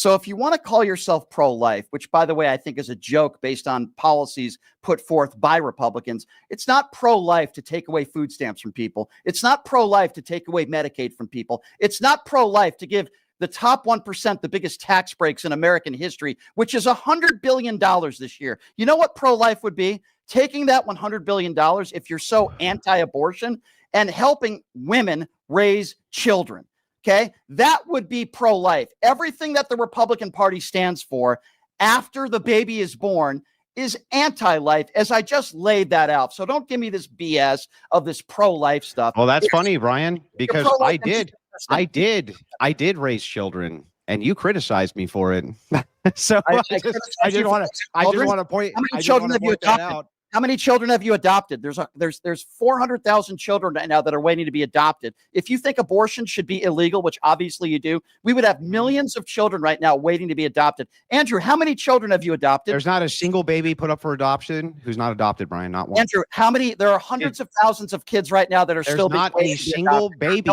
So if you want to call yourself pro-life, which, by the way, I think is a joke based on policies put forth by Republicans, it's not pro-life to take away food stamps from people. It's not pro-life to take away Medicaid from people. It's not pro-life to give the top 1% the biggest tax breaks in American history, which is $100 billion this year. You know what pro-life would be? Taking that $100 billion, if you're so anti-abortion, and helping women raise children. Okay, that would be pro-life. Everything that the Republican Party stands for after the baby is born is anti-life, as I just laid that out. So don't give me this BS of this pro-life stuff. Well, that's funny, Brian, because I did raise children, and you criticized me for it. So I just want to point that out. How many children have you adopted? There's 400,000 children right now that are waiting to be adopted. If you think abortion should be illegal, which obviously you do, we would have millions of children right now waiting to be adopted. Andrew, how many children have you adopted? There's not a single baby put up for adoption who's not adopted, Brian. Not one. Andrew, how many? There are hundreds of thousands of kids right now that are still not a single baby.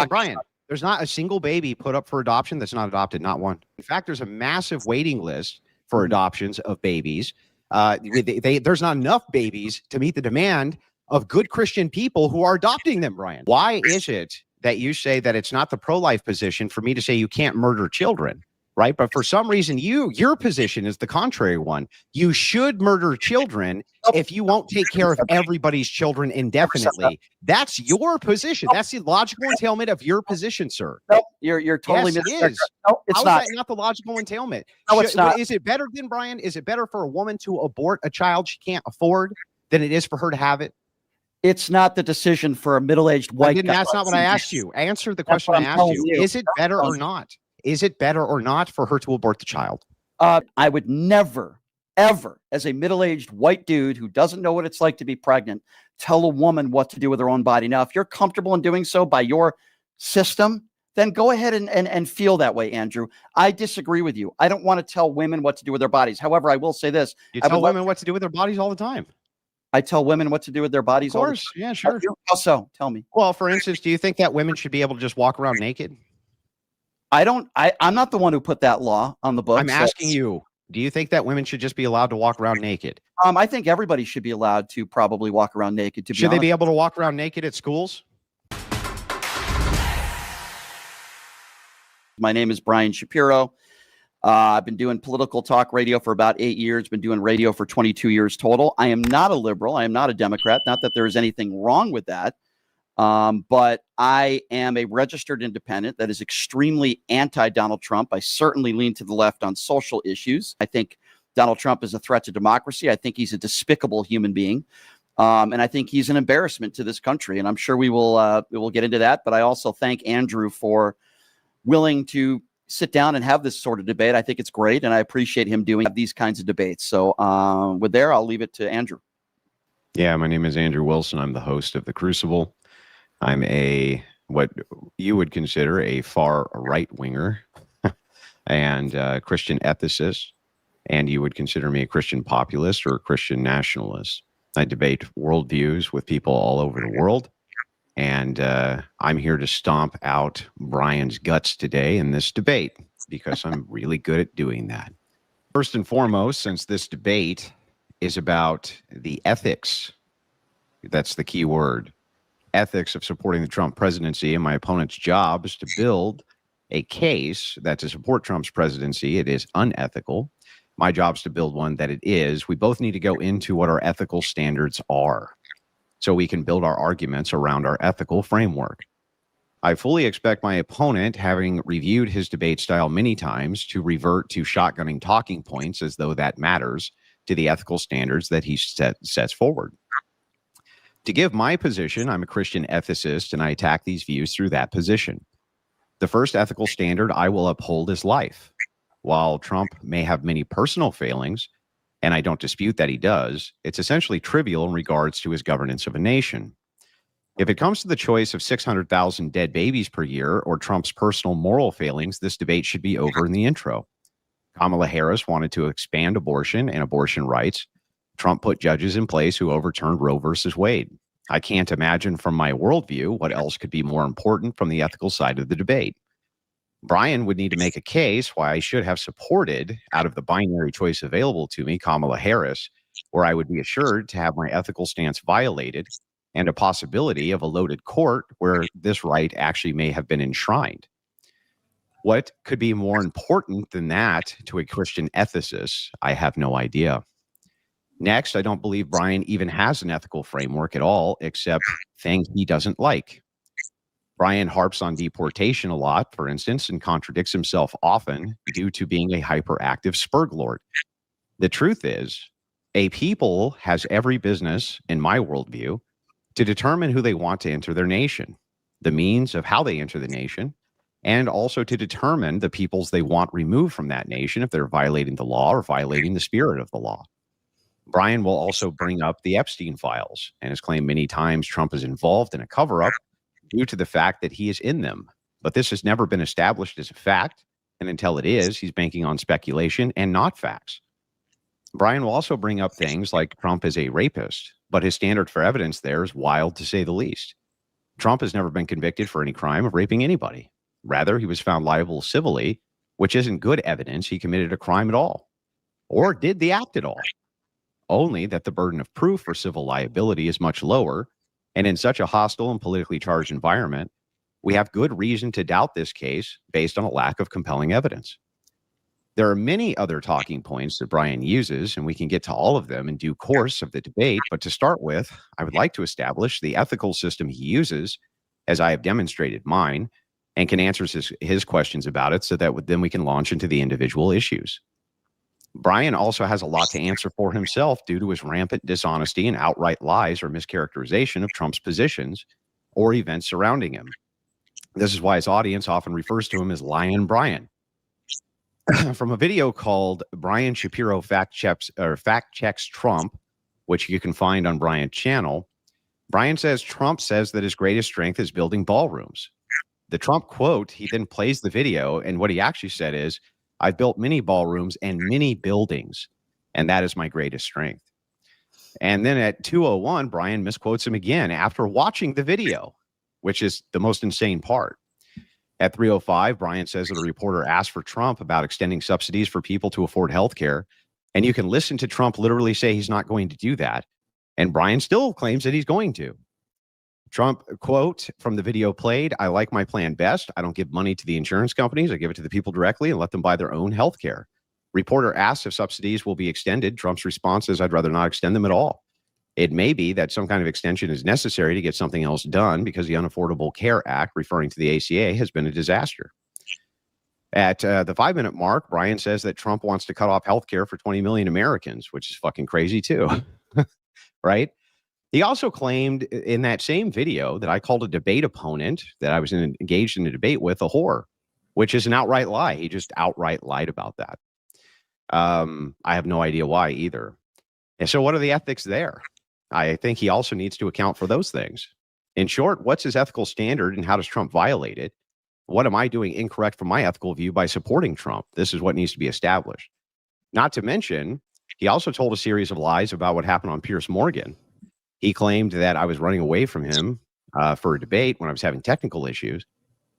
Brian, there's not a single baby put up for adoption that's not adopted. Not one. In fact, there's a massive waiting list for adoptions of babies. There's not enough babies to meet the demand of good Christian people who are adopting them, Brian. Why is it that you say that it's not the pro-life position for me to say you can't murder children, right? But for some reason, your position is the contrary one. You should murder children if you won't take care of everybody's children indefinitely. That's your position. That's the logical entailment of your position, sir. No, you're totally yes, it is. No, it's not. Is that not the logical entailment? No, it's not. Is it better then, Brian? Is it better for a woman to abort a child she can't afford than it is for her to have it? It's not the decision for a middle-aged white guy. That's not what I asked you. Answer the question I asked you. Is it better or not? Is it better or not for her to abort the child? I would never, ever, as a middle-aged white dude who doesn't know what it's like to be pregnant, tell a woman what to do with her own body. Now, if you're comfortable in doing so by your system, then go ahead and feel that way, Andrew. I disagree with you. I don't want to tell women what to do with their bodies. However, I will say this. You tell women what to do with their bodies all the time. I tell women what to do with their bodies all the time. Of course. Yeah, sure. How so? Tell me. Well, for instance, do you think that women should be able to just walk around naked? I'm not the one who put that law on the books. I'm asking you, do you think that women should just be allowed to walk around naked? I think everybody should be allowed to probably walk around naked. Should they be able to walk around naked at schools? My name is Brian Shapiro. I've been doing political talk radio for about 8 years, been doing radio for 22 years total. I am not a liberal. I am not a Democrat. Not that there is anything wrong with that. But I am a registered independent that is extremely anti-Donald Trump. I certainly lean to the left on social issues. I think Donald Trump is a threat to democracy. I think he's a despicable human being. And I think he's an embarrassment to this country. And I'm sure we will get into that. But I also thank Andrew for willing to sit down and have this sort of debate. I think it's great. And I appreciate him doing these kinds of debates. So with there, I'll leave it to Andrew. Yeah, my name is Andrew Wilson. I'm the host of The Crucible. I'm what you would consider a far right-winger and Christian ethicist, and you would consider me a Christian populist or a Christian nationalist. I debate worldviews with people all over the world, and I'm here to stomp out Brian's guts today in this debate because I'm really good at doing that. First and foremost, since this debate is about the ethics, that's the key word, ethics of supporting the Trump presidency, and my opponent's job is to build a case that to support Trump's presidency, it is unethical. My job is to build one that it is. We both need to go into what our ethical standards are so we can build our arguments around our ethical framework. I fully expect my opponent, having reviewed his debate style many times, to revert to shotgunning talking points as though that matters to the ethical standards that he sets forward. To give my position, I'm a Christian ethicist, and I attack these views through that position. The first ethical standard I will uphold is life. While Trump may have many personal failings, and I don't dispute that he does, it's essentially trivial in regards to his governance of a nation. If it comes to the choice of 600,000 dead babies per year or Trump's personal moral failings, this debate should be over in the intro. Kamala Harris wanted to expand abortion and abortion rights. Trump put judges in place who overturned Roe versus Wade. I can't imagine from my worldview what else could be more important from the ethical side of the debate. Brian would need to make a case why I should have supported, out of the binary choice available to me, Kamala Harris, where I would be assured to have my ethical stance violated and a possibility of a loaded court where this right actually may have been enshrined. What could be more important than that to a Christian ethicist? I have no idea. Next, I don't believe Brian even has an ethical framework at all, except things he doesn't like. Brian harps on deportation a lot, for instance, and contradicts himself often due to being a hyperactive spurglord. The truth is, a people has every business, in my worldview, to determine who they want to enter their nation, the means of how they enter the nation, and also to determine the peoples they want removed from that nation if they're violating the law or violating the spirit of the law. Brian will also bring up the Epstein files and has claimed many times Trump is involved in a cover-up due to the fact that he is in them. But this has never been established as a fact, and until it is, he's banking on speculation and not facts. Brian will also bring up things like Trump is a rapist, but his standard for evidence there is wild to say the least. Trump has never been convicted for any crime of raping anybody. Rather, he was found liable civilly, which isn't good evidence he committed a crime at all, or did the act at all. Only that the burden of proof for civil liability is much lower, and in such a hostile and politically charged environment, we have good reason to doubt this case based on a lack of compelling evidence. There are many other talking points that Brian uses, and we can get to all of them in due course of the debate. But to start with, I would like to establish the ethical system he uses, as I have demonstrated mine, and can answer his questions about it so that then we can launch into the individual issues. Brian also has a lot to answer for himself due to his rampant dishonesty and outright lies or mischaracterization of Trump's positions or events surrounding him. This is why his audience often refers to him as Lion Brian. From a video called Brian Shapiro Fact Checks Trump, which you can find on Brian's channel, Brian says Trump says that his greatest strength is building ballrooms. The Trump quote, he then plays the video, and what he actually said is, I've built many ballrooms and many buildings, and that is my greatest strength. And then at 2:01, Brian misquotes him again after watching the video, which is the most insane part. At 3:05, Brian says that a reporter asked for Trump about extending subsidies for people to afford health care. And you can listen to Trump literally say he's not going to do that. And Brian still claims that he's going to. Trump, quote from the video played, I like my plan best. I don't give money to the insurance companies. I give it to the people directly and let them buy their own health care. Reporter asks if subsidies will be extended. Trump's response is, I'd rather not extend them at all. It may be that some kind of extension is necessary to get something else done because the Unaffordable Care Act, referring to the ACA, has been a disaster. At the 5-minute mark, Brian says that Trump wants to cut off health care for 20 million Americans, which is fucking crazy too, right? He also claimed in that same video that I called a debate opponent that I was engaged in a debate with a whore, which is an outright lie. He just outright lied about that. I have no idea why either. And so what are the ethics there? I think he also needs to account for those things. In short, what's his ethical standard and how does Trump violate it? What am I doing incorrect from my ethical view by supporting Trump? This is what needs to be established. Not to mention, he also told a series of lies about what happened on Piers Morgan. He claimed that I was running away from him for a debate when I was having technical issues.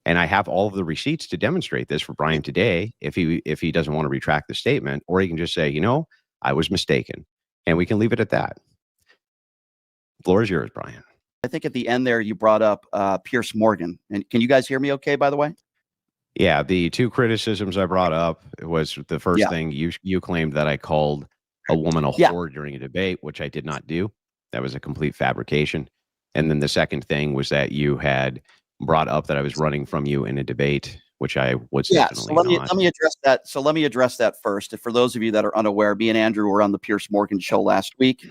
And I have all of the receipts to demonstrate this for Brian today if he doesn't want to retract the statement, or he can just say, you know, I was mistaken. And we can leave it at that. The floor is yours, Brian. I think at the end there, you brought up Piers Morgan. And can you guys hear me okay, by the way? Yeah, the two criticisms I brought up was the first thing you claimed that I called a woman a whore during a debate, which I did not do. That was a complete fabrication. And then the second thing was that you had brought up that I was running from you in a debate, which I was definitely not. Let me address that. So let me address that first. For those of you that are unaware, me and Andrew were on the Piers Morgan show last week.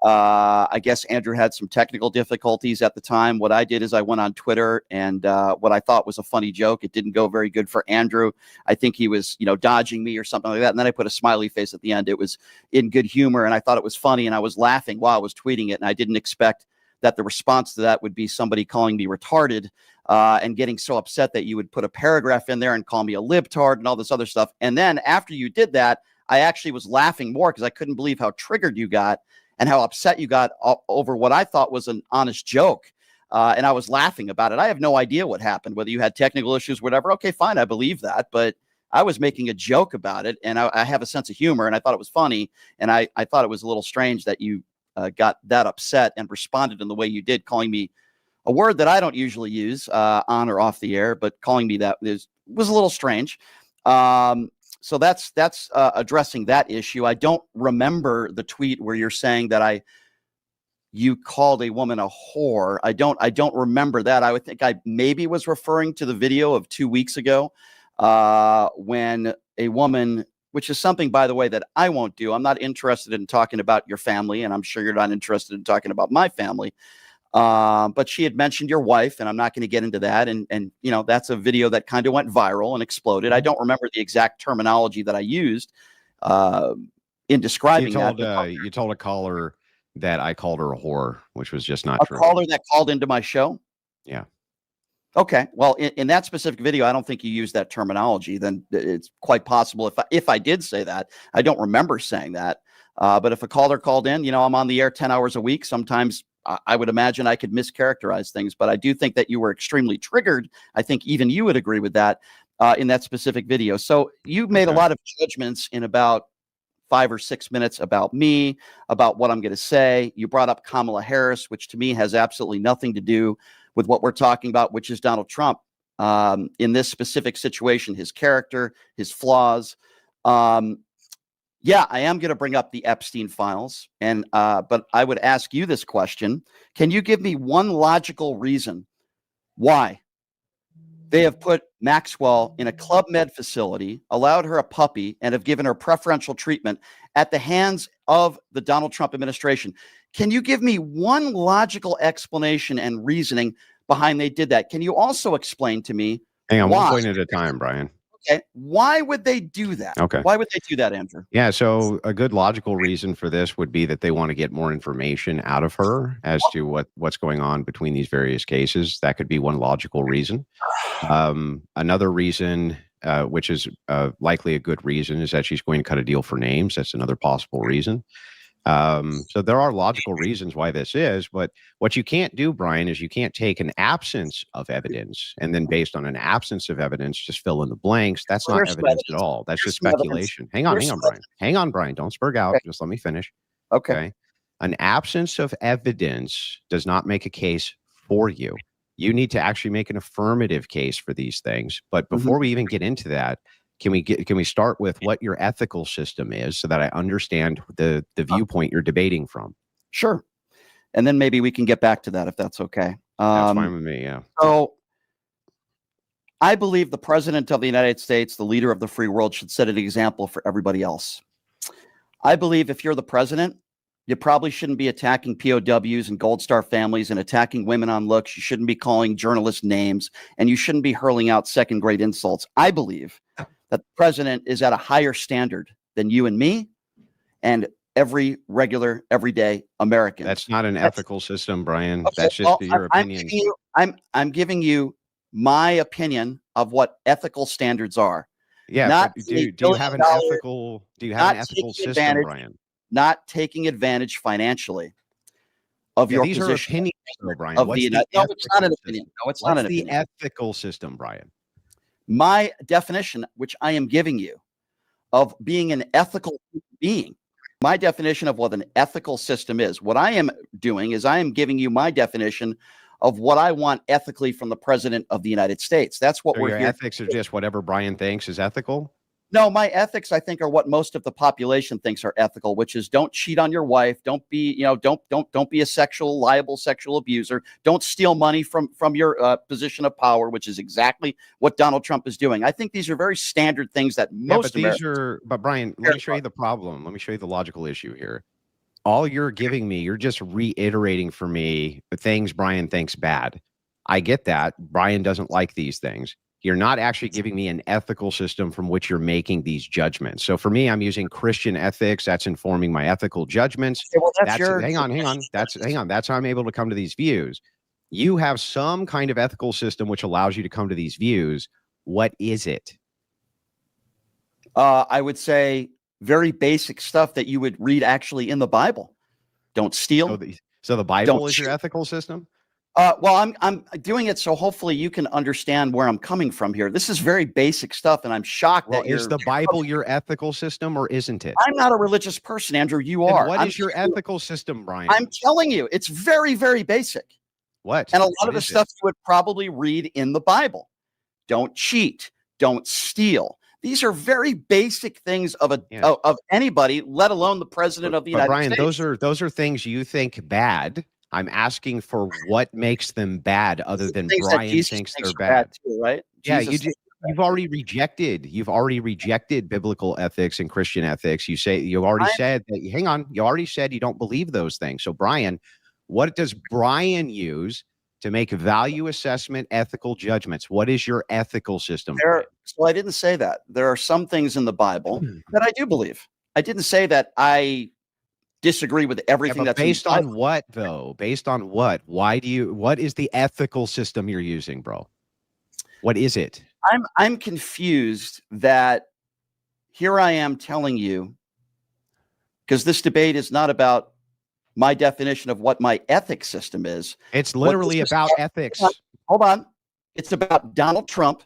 I guess Andrew had some technical difficulties at the time. What I did is I went on Twitter and what I thought was a funny joke. It didn't go very good for Andrew. I think he was, dodging me or something like that. And then I put a smiley face at the end. It was in good humor and I thought it was funny and I was laughing while I was tweeting it. And I didn't expect that the response to that would be somebody calling me retarded and getting so upset that you would put a paragraph in there and call me a libtard and all this other stuff. And then after you did that, I actually was laughing more because I couldn't believe how triggered you got and how upset you got over what I thought was an honest joke. and I was laughing about it. I have no idea what happened, whether you had technical issues, whatever. Okay, fine, I believe that, but I was making a joke about it, and I have a sense of humor, and I thought it was funny, and I thought it was a little strange that you got that upset and responded in the way you did, calling me a word that I don't usually use on or off the air, but calling me that was a little strange. So that's addressing that issue. I don't remember the tweet where you're saying that you called a woman a whore. I don't remember that. I would think I maybe was referring to the video of 2 weeks ago when a woman, which is something, by the way, that I won't do. I'm not interested in talking about your family, and I'm sure you're not interested in talking about my family. But she had mentioned your wife, and I'm not going to get into that. And you know, that's a video that kind of went viral and exploded. I don't remember the exact terminology that I used in describing that. You told a caller that I called her a whore, which was just not true. A caller that called into my show? Yeah. Okay. Well, in that specific video, I don't think you used that terminology. Then it's quite possible if I did say that. I don't remember saying that. But if a caller called in, you know, I'm on the air 10 hours a week. Sometimes I would imagine I could mischaracterize things, but I do think that you were extremely triggered. I think even you would agree with that in that specific video. So you made a lot of judgments in about 5 or 6 minutes about me, about what I'm going to say. You brought up Kamala Harris, which to me has absolutely nothing to do with what we're talking about, which is Donald Trump in this specific situation, his character, his flaws. Yeah, I am going to bring up the Epstein files, and but I would ask you this question. Can you give me one logical reason why they have put Maxwell in a Club Med facility, allowed her a puppy, and have given her preferential treatment at the hands of the Donald Trump administration? Can you give me one logical explanation and reasoning behind they did that? Can you also explain to me Hang on, why? 1 point at a time, Brian. Okay. Why would they do that? Okay. Why would they do that, Andrew? Yeah, so a good logical reason for this would be that they want to get more information out of her as to what's going on between these various cases. That could be one logical reason. Another reason, which is likely a good reason, is that she's going to cut a deal for names. That's another possible reason. So there are logical reasons why this is, but what you can't do, Brian, is you can't take an absence of evidence and then based on an absence of evidence, just fill in the blanks. That's not evidence at all. That's just speculation. Hang on, Brian. Hang on, Brian. Don't spurg out. Just let me finish. Okay. An absence of evidence does not make a case for you. You need to actually make an affirmative case for these things. But before we even get into that, can we start with what your ethical system is so that I understand the viewpoint you're debating from? Sure. And then maybe we can get back to that if that's okay. That's fine with me, yeah. So I believe the president of the United States, the leader of the free world, should set an example for everybody else. I believe if you're the president, you probably shouldn't be attacking POWs and Gold Star families and attacking women on looks. You shouldn't be calling journalists names, and you shouldn't be hurling out second-grade insults. I believe that the president is at a higher standard than you and me and every regular, everyday American. That's not an ethical system, Brian. Okay, that's just your opinion. I'm giving you my opinion of what ethical standards are. Yeah, do you have an ethical system, Brian? Not taking advantage financially of your position. These are opinions, Brian. No, it's not an opinion. No, it's not an opinion. What's the ethical system, Brian? My definition, which I am giving you, of being an ethical being, my definition of what an ethical system is. What I am doing is I am giving you my definition of what I want ethically from the president of the United States. That's what we're here. Ethics are just whatever Brian thinks is ethical? No, my ethics, I think, are what most of the population thinks are ethical, which is don't cheat on your wife, don't be, don't be a liable sexual abuser, don't steal money from your position of power, which is exactly what Donald Trump is doing. I think these are very standard things that most Americans. But Brian, let me show you the problem. Let me show you the logical issue here. All you're giving me, you're just reiterating for me the things Brian thinks bad. I get that. Brian doesn't like these things. You're not actually giving me an ethical system from which you're making these judgments. So for me, I'm using Christian ethics. That's informing my ethical judgments. Okay, well, hang on. That's how I'm able to come to these views. You have some kind of ethical system which allows you to come to these views. What is it? I would say very basic stuff that you would read actually in the Bible. Don't steal. So the Bible is your ethical system? Well, I'm doing it so hopefully you can understand where I'm coming from here. This is very basic stuff, and I'm shocked Well, that you're. is the Bible your ethical system or isn't it? I'm not a religious person, Andrew. You Then are. what is your ethical system, Brian? I'm telling you, it's very, very basic. What? And a lot What of the is stuff it? you would probably read in the Bible. Don't cheat. Don't steal. These are very basic things of of anybody, let alone the president of the United Brian, States. those are things you think bad. I'm asking for what makes them bad other than Brian thinks they're bad. Too, right? Yeah, you've already rejected biblical ethics and Christian ethics. You already said that. Hang on, you already said you don't believe those things. So, Brian, what does Brian use to make value assessment, ethical judgments? What is your ethical system? So I didn't say that. There are some things in the Bible that I do believe. I didn't say that I disagree with everything that's based on what, though? Based on what? What is the ethical system you're using, bro? What is it? I'm confused that here I am telling you, because this debate is not about my definition of what my ethics system is. It's literally about ethics. Hold on. It's about Donald Trump,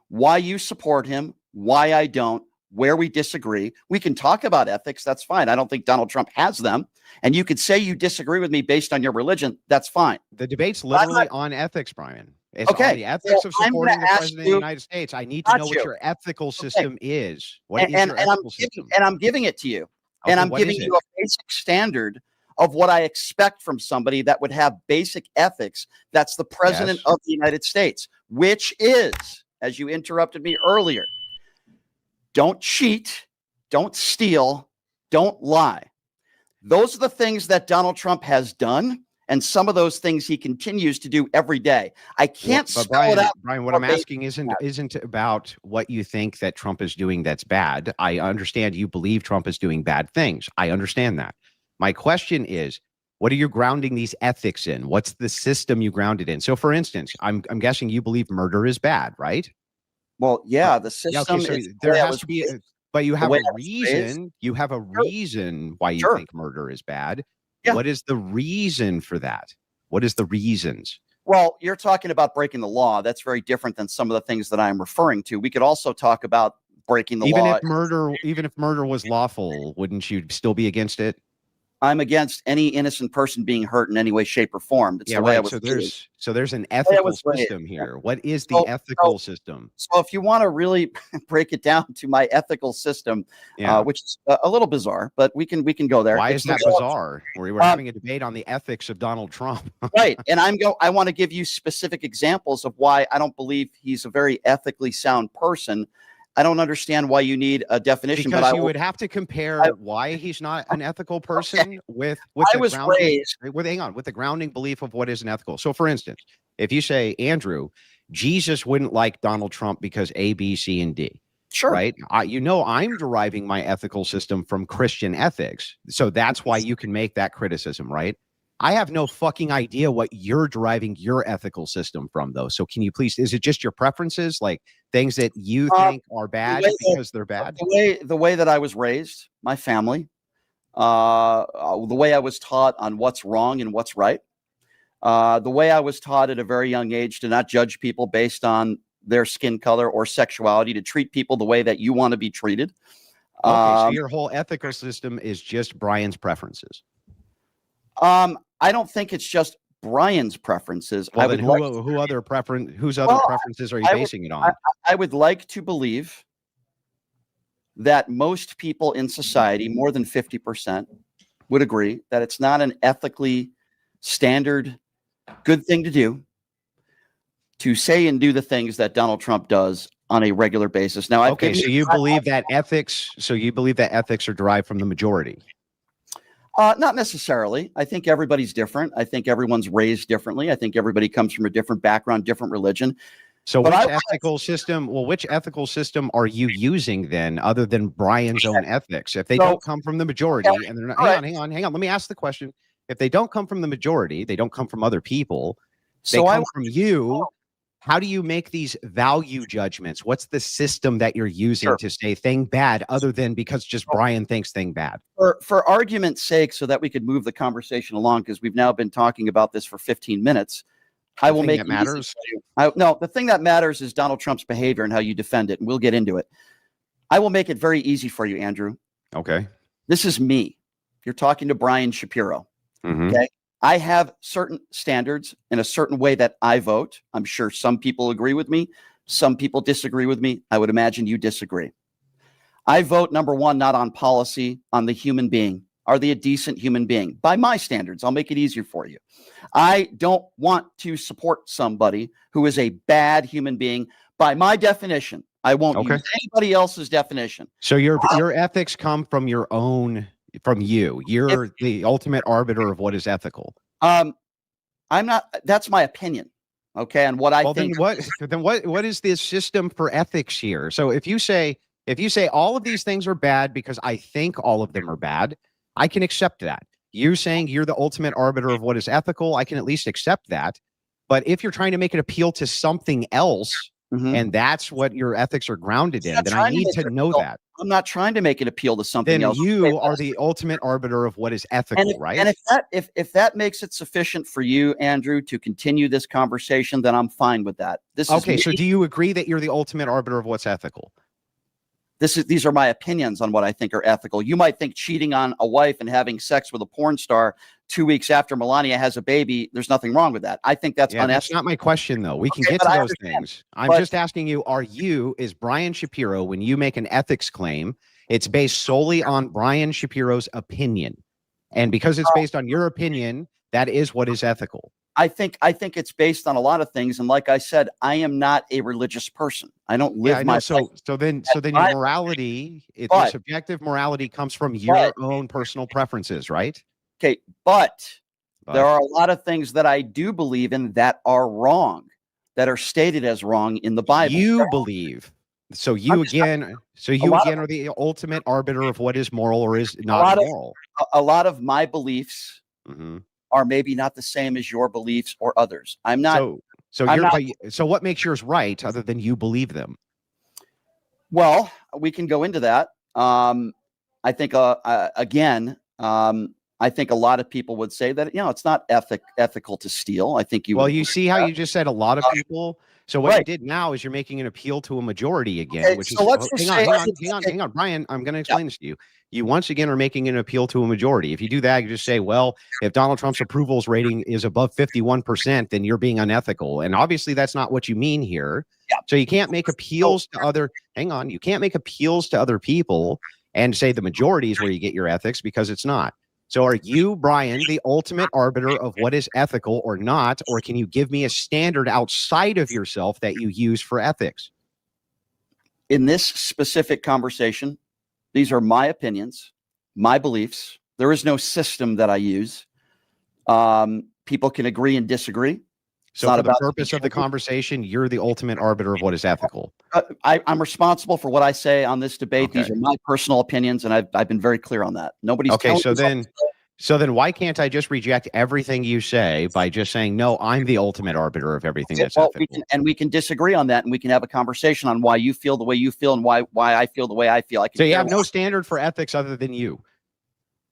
why you support him, why I don't, where we disagree. We can talk about ethics. That's fine. I don't think Donald Trump has them. And you could say you disagree with me based on your religion. That's fine. The debate's literally on ethics, Brian. It's on the ethics of supporting the president of the United States. I need to know what your ethical system is. What is your ethical system? And I'm giving it to you. And I'm giving you a basic standard of what I expect from somebody that would have basic ethics. That's the president of the United States, which is, as you interrupted me earlier, don't cheat, don't steal, don't lie. Those are the things that Donald Trump has done, and some of those things he continues to do every day. I can't spell it out. Brian, what I'm asking isn't about what you think that Trump is doing that's bad. I understand you believe Trump is doing bad things. I understand that. My question is, what are you grounding these ethics in? What's the system you ground it in? So, for instance, I'm guessing you believe murder is bad, right? Well, yeah, the system. So there has to be, but you have a reason. You have a reason why you think murder is bad. Yeah. What is the reason for that? What is the reasons? Well, you're talking about breaking the law. That's very different than some of the things that I'm referring to. We could also talk about breaking the law. Even if murder was lawful, wouldn't you still be against it? I'm against any innocent person being hurt in any way, shape, or form. That's the way I was raised. So there's an ethical system here. What is the ethical system? So if you want to really break it down to my ethical system, which is a little bizarre, but we can go there. Why is that bizarre? We're having a debate on the ethics of Donald Trump. Right. And I want to give you specific examples of why I don't believe he's a very ethically sound person. I don't understand why you need a definition. Because you would have to compare why he's not an ethical person with the grounding belief of what is an ethical. So, for instance, if you say, Andrew, Jesus wouldn't like Donald Trump because A, B, C, and D. Sure. Right. I'm deriving my ethical system from Christian ethics. So that's why you can make that criticism, right? I have no fucking idea what you're deriving your ethical system from, though. So can you please, is it just your preferences, like things that you think are bad because they're bad? The way that I was raised, my family, the way I was taught on what's wrong and what's right, the way I was taught at a very young age to not judge people based on their skin color or sexuality, to treat people the way that you want to be treated. So your whole ethical system is just Brian's preferences. I don't think it's just Brian's preferences. Well, whose other preferences are you basing it on? I would like to believe that most people in society, more than 50%, would agree that it's not an ethically standard good thing to do to say and do the things that Donald Trump does on a regular basis. Now, so you believe that ethics are derived from the majority? Not necessarily. I think everybody's different. I think everyone's raised differently. I think everybody comes from a different background, different religion. So which ethical system are you using then, other than Brian's own ethics? If they don't come from the majority, and they're not, hang on. Let me ask the question. If they don't come from the majority, they don't come from other people, they come from you. How do you make these value judgments? What's the system that you're using to say thing bad, other than because just Brian thinks thing bad? For argument's sake, so that we could move the conversation along, because we've now been talking about this for 15 minutes. I will make that matters. No, the thing that matters is Donald Trump's behavior and how you defend it, and we'll get into it. I will make it very easy for you, Andrew. Okay. This is me. You're talking to Brian Shapiro. Okay. I have certain standards in a certain way that I vote. I'm sure some people agree with me. Some people disagree with me. I would imagine you disagree. I vote, number one, not on policy, on the human being. Are they a decent human being? By my standards, I'll make it easier for you. I don't want to support somebody who is a bad human being. By my definition, I won't use anybody else's definition. So your ethics come from your own, from you. You're the ultimate arbiter of what is ethical. I'm not. That's my opinion. Okay, and what I think. Then what is this system for ethics here? So if you say all of these things are bad because I think all of them are bad, I can accept that. You saying you're the ultimate arbiter of what is ethical, I can at least accept that. But if you're trying to make an appeal to something else, and that's what your ethics are grounded in, then I need to know that. I'm not trying to make an appeal to something else. Then you are the ultimate arbiter of what is ethical, right? And if that makes it sufficient for you, Andrew, to continue this conversation, then I'm fine with that. Okay, so do you agree that you're the ultimate arbiter of what's ethical? These are my opinions on what I think are ethical. You might think cheating on a wife and having sex with a porn star 2 weeks after Melania has a baby, there's nothing wrong with that. I think that's unethical. That's not my question, though. We can get to those things. I'm just asking you, is Brian Shapiro, when you make an ethics claim, it's based solely on Brian Shapiro's opinion. And because it's based on your opinion, that is what is ethical. I think it's based on a lot of things, and like I said, I am not a religious person. I don't live my life. So then your morality, the subjective morality comes from your own personal preferences, right? Okay, but there are a lot of things that I do believe in that are wrong, that are stated as wrong in the Bible. You believe. So you again are the ultimate arbiter of what is moral or is not moral. A lot of my beliefs are maybe not the same as your beliefs or others. I'm not. So what makes yours right other than you believe them? Well, we can go into that. I think I think a lot of people would say that, it's not ethical to steal. I think you. Well, you see how you just said a lot of people. So what you did now is you're making an appeal to a majority again, okay, which so is hang on, Brian. I'm going to explain this to you. You once again are making an appeal to a majority. If you do that, you just say, well, if Donald Trump's approvals rating is above 51%, then you're being unethical. And obviously that's not what you mean here. Yeah. So you can't make appeals to other. Hang on, you can't make appeals to other people and say the majority is where you get your ethics, because it's not. So are you, Brian, the ultimate arbiter of what is ethical or not? Or can you give me a standard outside of yourself that you use for ethics? In this specific conversation, these are my opinions, my beliefs. There is no system that I use. People can agree and disagree. So for the purpose of the conversation, you're the ultimate arbiter of what is ethical. I'm responsible for what I say on this debate. Okay. These are my personal opinions, and I've been very clear on that. Nobody's okay. So then why can't I just reject everything you say by just saying, no, I'm the ultimate arbiter of everything that's ethical? We can disagree on that, and we can have a conversation on why you feel the way you feel and why I feel the way I feel. So you have no standard for ethics other than you.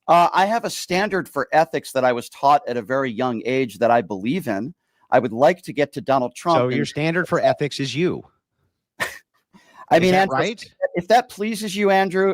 I have a standard for ethics that I was taught at a very young age that I believe in. I would like to get to Donald Trump. So your standard for ethics is you. I mean, Andrew, right? If that pleases you, Andrew,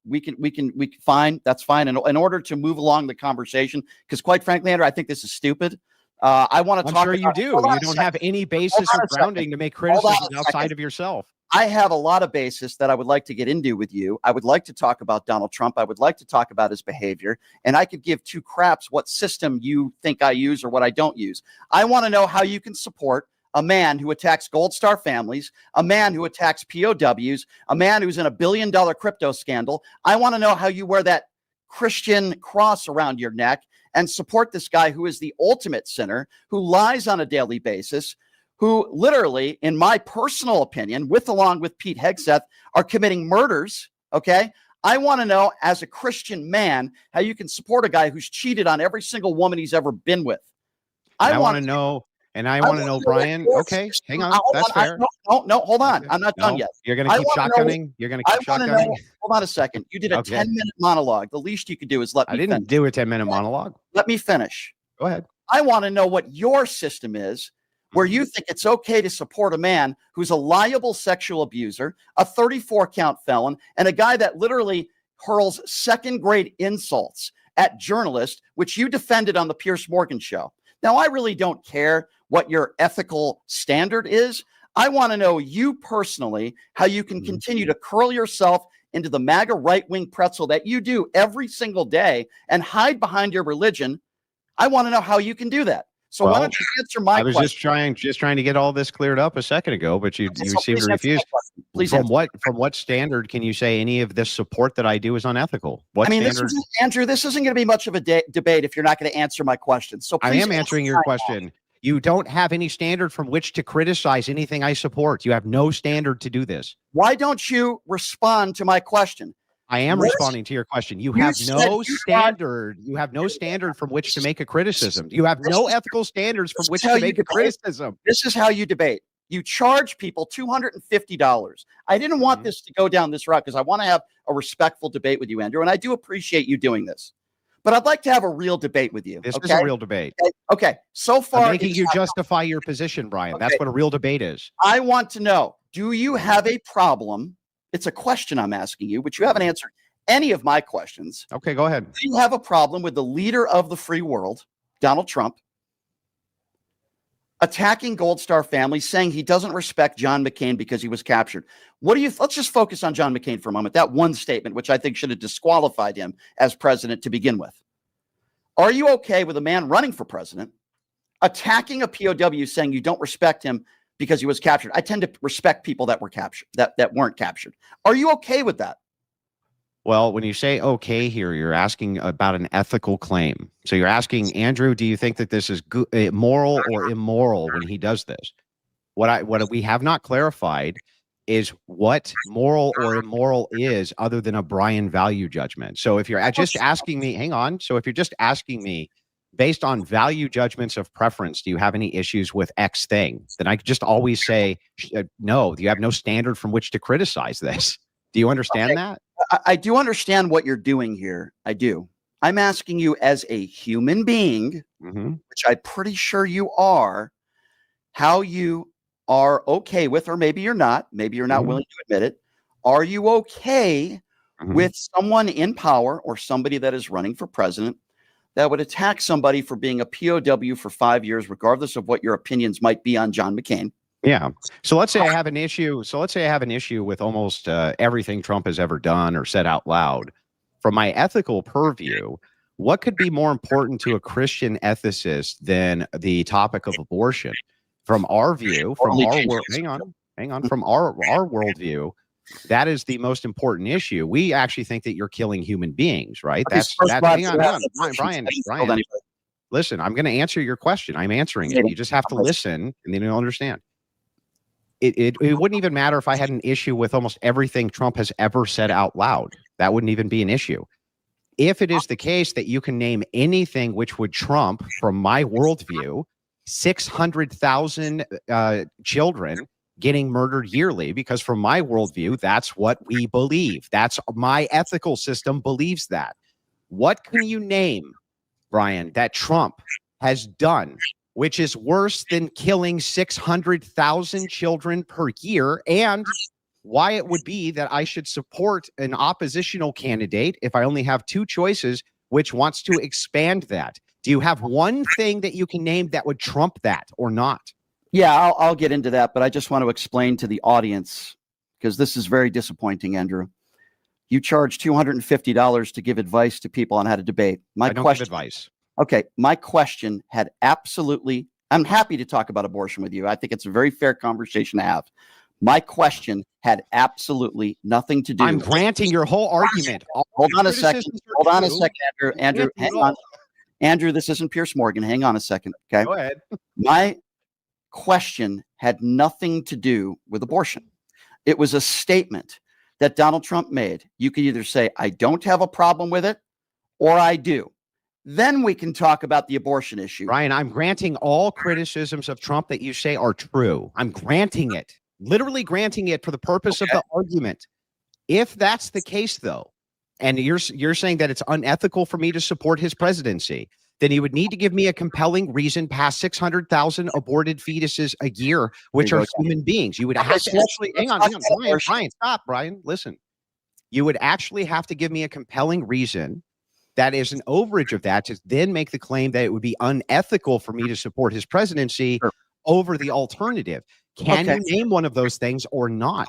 we can fine. That's fine. And in order to move along the conversation, because quite frankly, Andrew, I think this is stupid. I want to talk. I'm sure you do. You don't have any basis of grounding to make criticisms outside of yourself. I have a lot of basis that I would like to get into with you. I would like to talk about Donald Trump. I would like to talk about his behavior, and I could give two craps what system you think I use or what I don't use. I want to know how you can support a man who attacks Gold Star families, a man who attacks POWs, a man who's in a $1 billion crypto scandal. I want to know how you wear that Christian cross around your neck and support this guy who is the ultimate sinner, who lies on a daily basis, who literally, in my personal opinion, along with Pete Hegseth, are committing murders, okay? I want to know, as a Christian man, how you can support a guy who's cheated on every single woman he's ever been with. I want to know, Brian, okay, hang on, that's fair. No, hold on. I'm not done yet. You're going to keep shotgunning? You're going to keep shotgunning? Hold on a second. You did a 10-minute monologue. The least you could do is let me finish. I didn't do a 10-minute monologue. Let me finish. Go ahead. I want to know what your system is where you think it's okay to support a man who's a liable sexual abuser, a 34-count felon, and a guy that literally hurls second-grade insults at journalists, which you defended on the Piers Morgan show. Now, I really don't care what your ethical standard is. I want to know you personally, how you can continue to curl yourself into the MAGA right-wing pretzel that you do every single day and hide behind your religion. I want to know how you can do that. So why don't you answer my question? I was just trying to get all this cleared up a second ago, but you seem to refuse. Please from what standard can you say any of this support that I do is unethical? What standard? Andrew, this isn't going to be much of a debate if you're not going to answer my question. So please, I am answering your question. You don't have any standard from which to criticize anything I support. You have no standard to do this. Why don't you respond to my question? I am responding to your question. You have no standard. You have no standard from which to make a criticism. You have no ethical standards from which to make a criticism. This is how you debate. You charge people $250. I didn't want this to go down this route because I want to have a respectful debate with you, Andrew, and I do appreciate you doing this. But I'd like to have a real debate with you. This is a real debate. Okay. So far, I'm making you justify your position, Brian. That's what a real debate is. I want to know, do you have a problem? It's a question I'm asking you, but you haven't answered any of my questions. Okay, go ahead. Do you have a problem with the leader of the free world, Donald Trump, attacking Gold Star family, saying he doesn't respect John McCain because he was captured? Let's just focus on John McCain for a moment. That one statement, which I think should have disqualified him as president to begin with. Are you okay with a man running for president, attacking a POW, saying you don't respect him because he was captured? I tend to respect people that were captured, that weren't captured. Are you okay with that? Well, when you say okay here, you're asking about an ethical claim. So you're asking, Andrew, do you think that this is moral or immoral when he does this? What we have not clarified is what moral or immoral is other than a Brian value judgment. So if you're just asking me, hang on. So if you're just asking me based on value judgments of preference, do you have any issues with X thing? Then I could just always say, no, you have no standard from which to criticize this. Do you understand that? I do understand what you're doing here. I do. I'm asking you as a human being, which I'm pretty sure you are, how you are okay with, or maybe you're not willing to admit it. Are you okay with someone in power or somebody that is running for president that would attack somebody for being a POW for 5 years, regardless of what your opinions might be on John McCain? Yeah. So let's say I have an issue. So let's say I have an issue with almost everything Trump has ever done or said out loud. From my ethical purview, what could be more important to a Christian ethicist than the topic of abortion? From our view, from our world, hang on, from our worldview, that is the most important issue. We actually think that you're killing human beings, right? Hang on, Brian. Listen, I'm going to answer your question. I'm answering it. You just have to listen, and then you'll understand. It wouldn't even matter if I had an issue with almost everything Trump has ever said out loud. That wouldn't even be an issue. If it is the case that you can name anything which would trump, from my worldview, 600,000 children getting murdered yearly, because from my worldview, that's what we believe. That's my ethical system believes that. What can you name, Brian, that Trump has done which is worse than killing 600,000 children per year, and why it would be that I should support an oppositional candidate if I only have two choices, which wants to expand that? Do you have one thing that you can name that would trump that or not? Yeah, I'll get into that, but I just want to explain to the audience, because this is very disappointing, Andrew. You charge $250 to give advice to people on how to debate. I don't give advice. Okay, my question had absolutely, I'm happy to talk about abortion with you. I think it's a very fair conversation to have. My question had absolutely nothing to do. I'm granting your whole argument. Hold on a second. Hold on a second, Andrew. Andrew, hang on. Andrew, this isn't Piers Morgan. Hang on a second. Okay. Go ahead. My question had nothing to do with abortion. It was a statement that Donald Trump made. You could either say, I don't have a problem with it, or I do. Then we can talk about the abortion issue. Ryan, I'm granting all criticisms of Trump that you say are true. I'm granting it, literally granting it for the purpose of the argument. If that's the case, though, and you're saying that it's unethical for me to support his presidency, then he would need to give me a compelling reason past 600,000 aborted fetuses a year, which are human beings. You would have to actually, hang on, Brian, stop, Brian, listen. You would actually have to give me a compelling reason that is an overage of that to then make the claim that it would be unethical for me to support his presidency over the alternative. Can you name one of those things or not?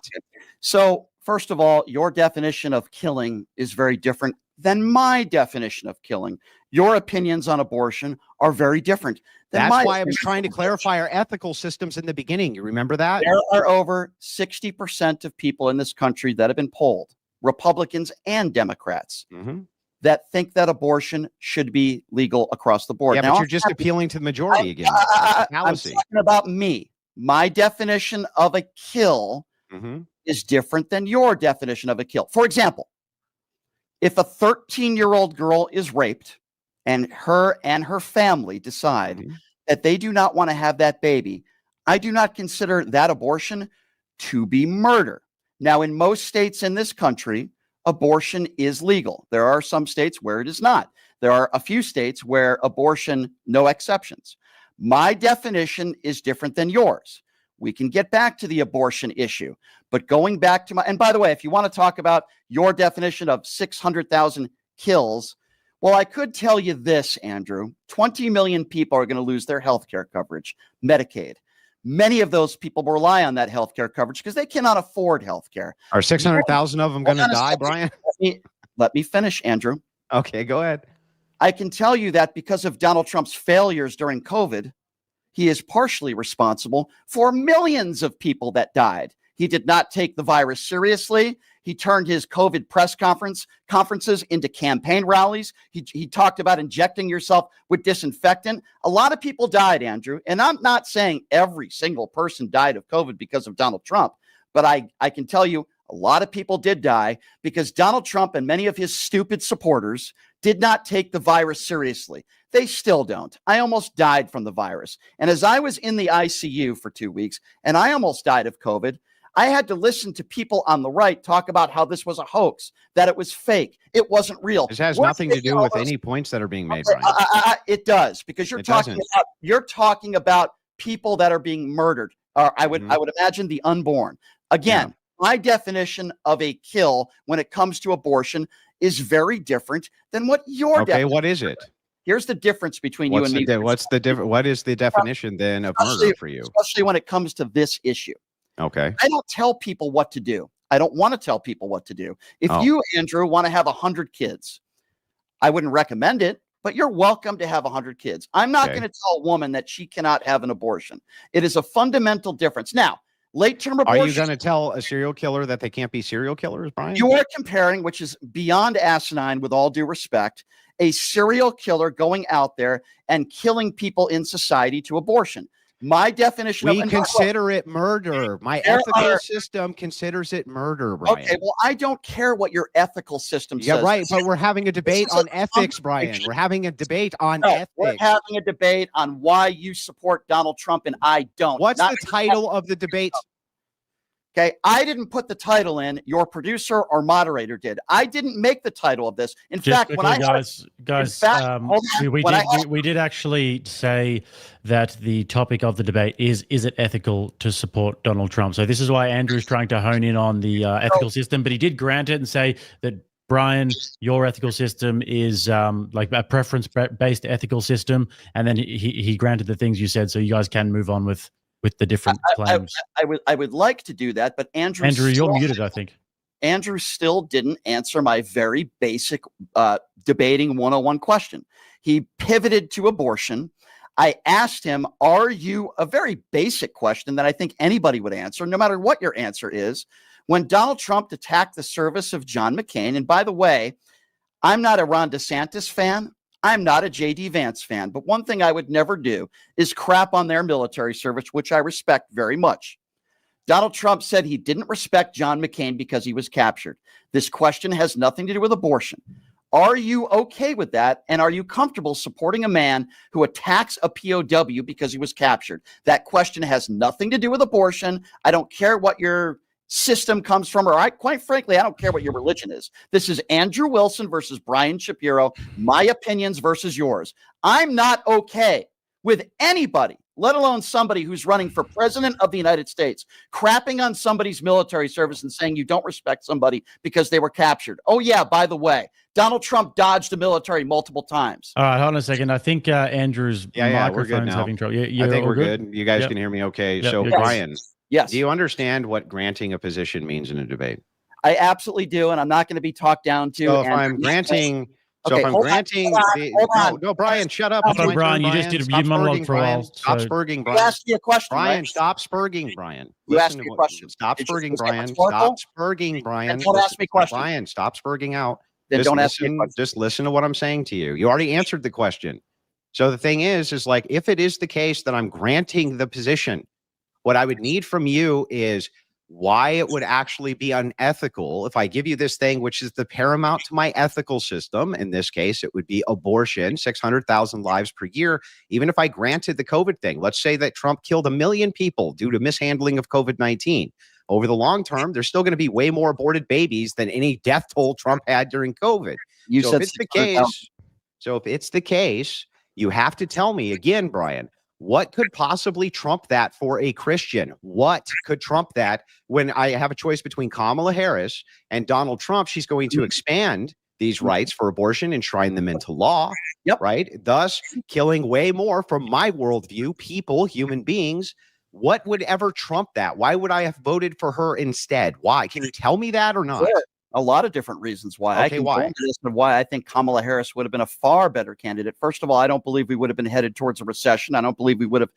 So, first of all, your definition of killing is very different than my definition of killing. Your opinions on abortion are very different. That's why I was trying to clarify our ethical systems in the beginning. You remember that? There are over 60% of people in this country that have been polled, Republicans and Democrats, that think that abortion should be legal across the board. Yeah, now, but you're just appealing to the majority again. I'm talking about me. My definition of a kill is different than your definition of a kill. For example, if a 13-year-old girl is raped and her family decide that they do not want to have that baby, I do not consider that abortion to be murder. Now, in most states in this country, abortion is legal. There are some states where it is not. There are a few states where abortion, no exceptions. My definition is different than yours. We can get back to the abortion issue, but going back to and by the way, if you want to talk about your definition of 600,000 kills, well, I could tell you this, Andrew, 20 million people are going to lose their health care coverage, Medicaid. Many of those people rely on that health care coverage because they cannot afford health care. Are 600,000 of them going to die, Brian? Let me finish, Andrew. Okay, go ahead. I can tell you that because of Donald Trump's failures during COVID, he is partially responsible for millions of people that died. He did not take the virus seriously. He turned his COVID press conferences into campaign rallies. He talked about injecting yourself with disinfectant. A lot of people died, Andrew. And I'm not saying every single person died of COVID because of Donald Trump, but I can tell you a lot of people did die because Donald Trump and many of his stupid supporters did not take the virus seriously. They still don't. I almost died from the virus. And as I was in the ICU for 2 weeks and I almost died of COVID, I had to listen to people on the right talk about how this was a hoax, that it was fake. It wasn't real. This has nothing to do with any points that are being made, Brian. It does, because you're talking about people that are being murdered. I would imagine the unborn. Again, my definition of a kill when it comes to abortion is very different than what your definition. Okay, what is it? Here's the difference between you and me. What is the definition then of murder for you? Especially when it comes to this issue. Okay. I don't tell people what to do. I don't want to tell people what to do. If you, Andrew, want to have 100 kids, I wouldn't recommend it, but you're welcome to have 100 kids. I'm not going to tell a woman that she cannot have an abortion. It is a fundamental difference. Now, late-term abortion. Are you going to tell a serial killer that they can't be serial killers, Brian? You are comparing, which is beyond asinine with all due respect, a serial killer going out there and killing people in society to abortion. My definition we consider it murder. My ethical system considers it murder, Brian. Okay, well, I don't care what your ethical system says. Yeah, right, but we're having a debate on ethics, Brian. We're having a debate on ethics. We're having a debate on why you support Donald Trump and I don't. What's the title of the debate? Okay, I didn't put the title in. Your producer or moderator did. I didn't make the title of this. In fact, when we did actually say that the topic of the debate is it ethical to support Donald Trump? So this is why Andrew's trying to hone in on the ethical system, but he did grant it and say that, Brian, your ethical system is like a preference-based ethical system, and then he granted the things you said, so you guys can move on with the different claims. I would like to do that, but Andrew, you're muted, I think. Andrew still didn't answer my very basic debating 101 question. He pivoted to abortion. I asked him, are you, a very basic question that I think anybody would answer, no matter what your answer is, when Donald Trump attacked the service of John McCain. And by the way, I'm not a Ron DeSantis fan. I'm not a J.D. Vance fan, but one thing I would never do is crap on their military service, which I respect very much. Donald Trump said he didn't respect John McCain because he was captured. This question has nothing to do with abortion. Are you okay with that? And are you comfortable supporting a man who attacks a POW because he was captured? That question has nothing to do with abortion. I don't care what your system comes from, or quite frankly, I don't care what your religion is. This is Andrew Wilson versus Brian Shapiro, my opinions versus yours. I'm not okay with anybody, let alone somebody who's running for president of the United States, crapping on somebody's military service and saying you don't respect somebody because they were captured. Oh, yeah, by the way, Donald Trump dodged the military multiple times. All right, hold on a second. I think Andrew's microphone's having trouble. I think we're good. You guys can hear me okay. Yep, so, yes. Brian, yes. Do you understand what granting a position means in a debate? I absolutely do, and I'm not going to be talked down to. So if I'm granting... So if I'm granting, no, Brian, shut up. Hold on, Brian. You just did a monologue for a while. Stop spurging, Brian. You asked me a question, Brian. Stop spurging, Brian. You asked me a question. Stop spurging, Brian. Stop spurging, Brian. Don't ask me questions. Brian, stop spurging out. Then don't ask me a question. Just listen to what I'm saying to you. You already answered the question. So the thing is like, if it is the case that I'm granting the position, what I would need from you is why it would actually be unethical if I give you this thing, which is the paramount to my ethical system. In this case, it would be abortion, 600,000 lives per year. Even if I granted the COVID thing, let's say that Trump killed 1 million people due to mishandling of COVID-19. Over the long term, there's still going to be way more aborted babies than any death toll Trump had during COVID. So if it's the case, you have to tell me again, Brian, what could possibly trump that for a Christian? What could trump that when I have a choice between Kamala Harris and Donald Trump? She's going to expand these rights for abortion, enshrine them into law, right? Thus killing way more from my worldview, people, human beings. What would ever trump that? Why would I have voted for her instead? Why? Can you tell me that or not? Sure. A lot of different reasons why. Okay, I can go into this, but why I think Kamala Harris would have been a far better candidate. First of all, I don't believe we would have been headed towards a recession. I don't believe we would have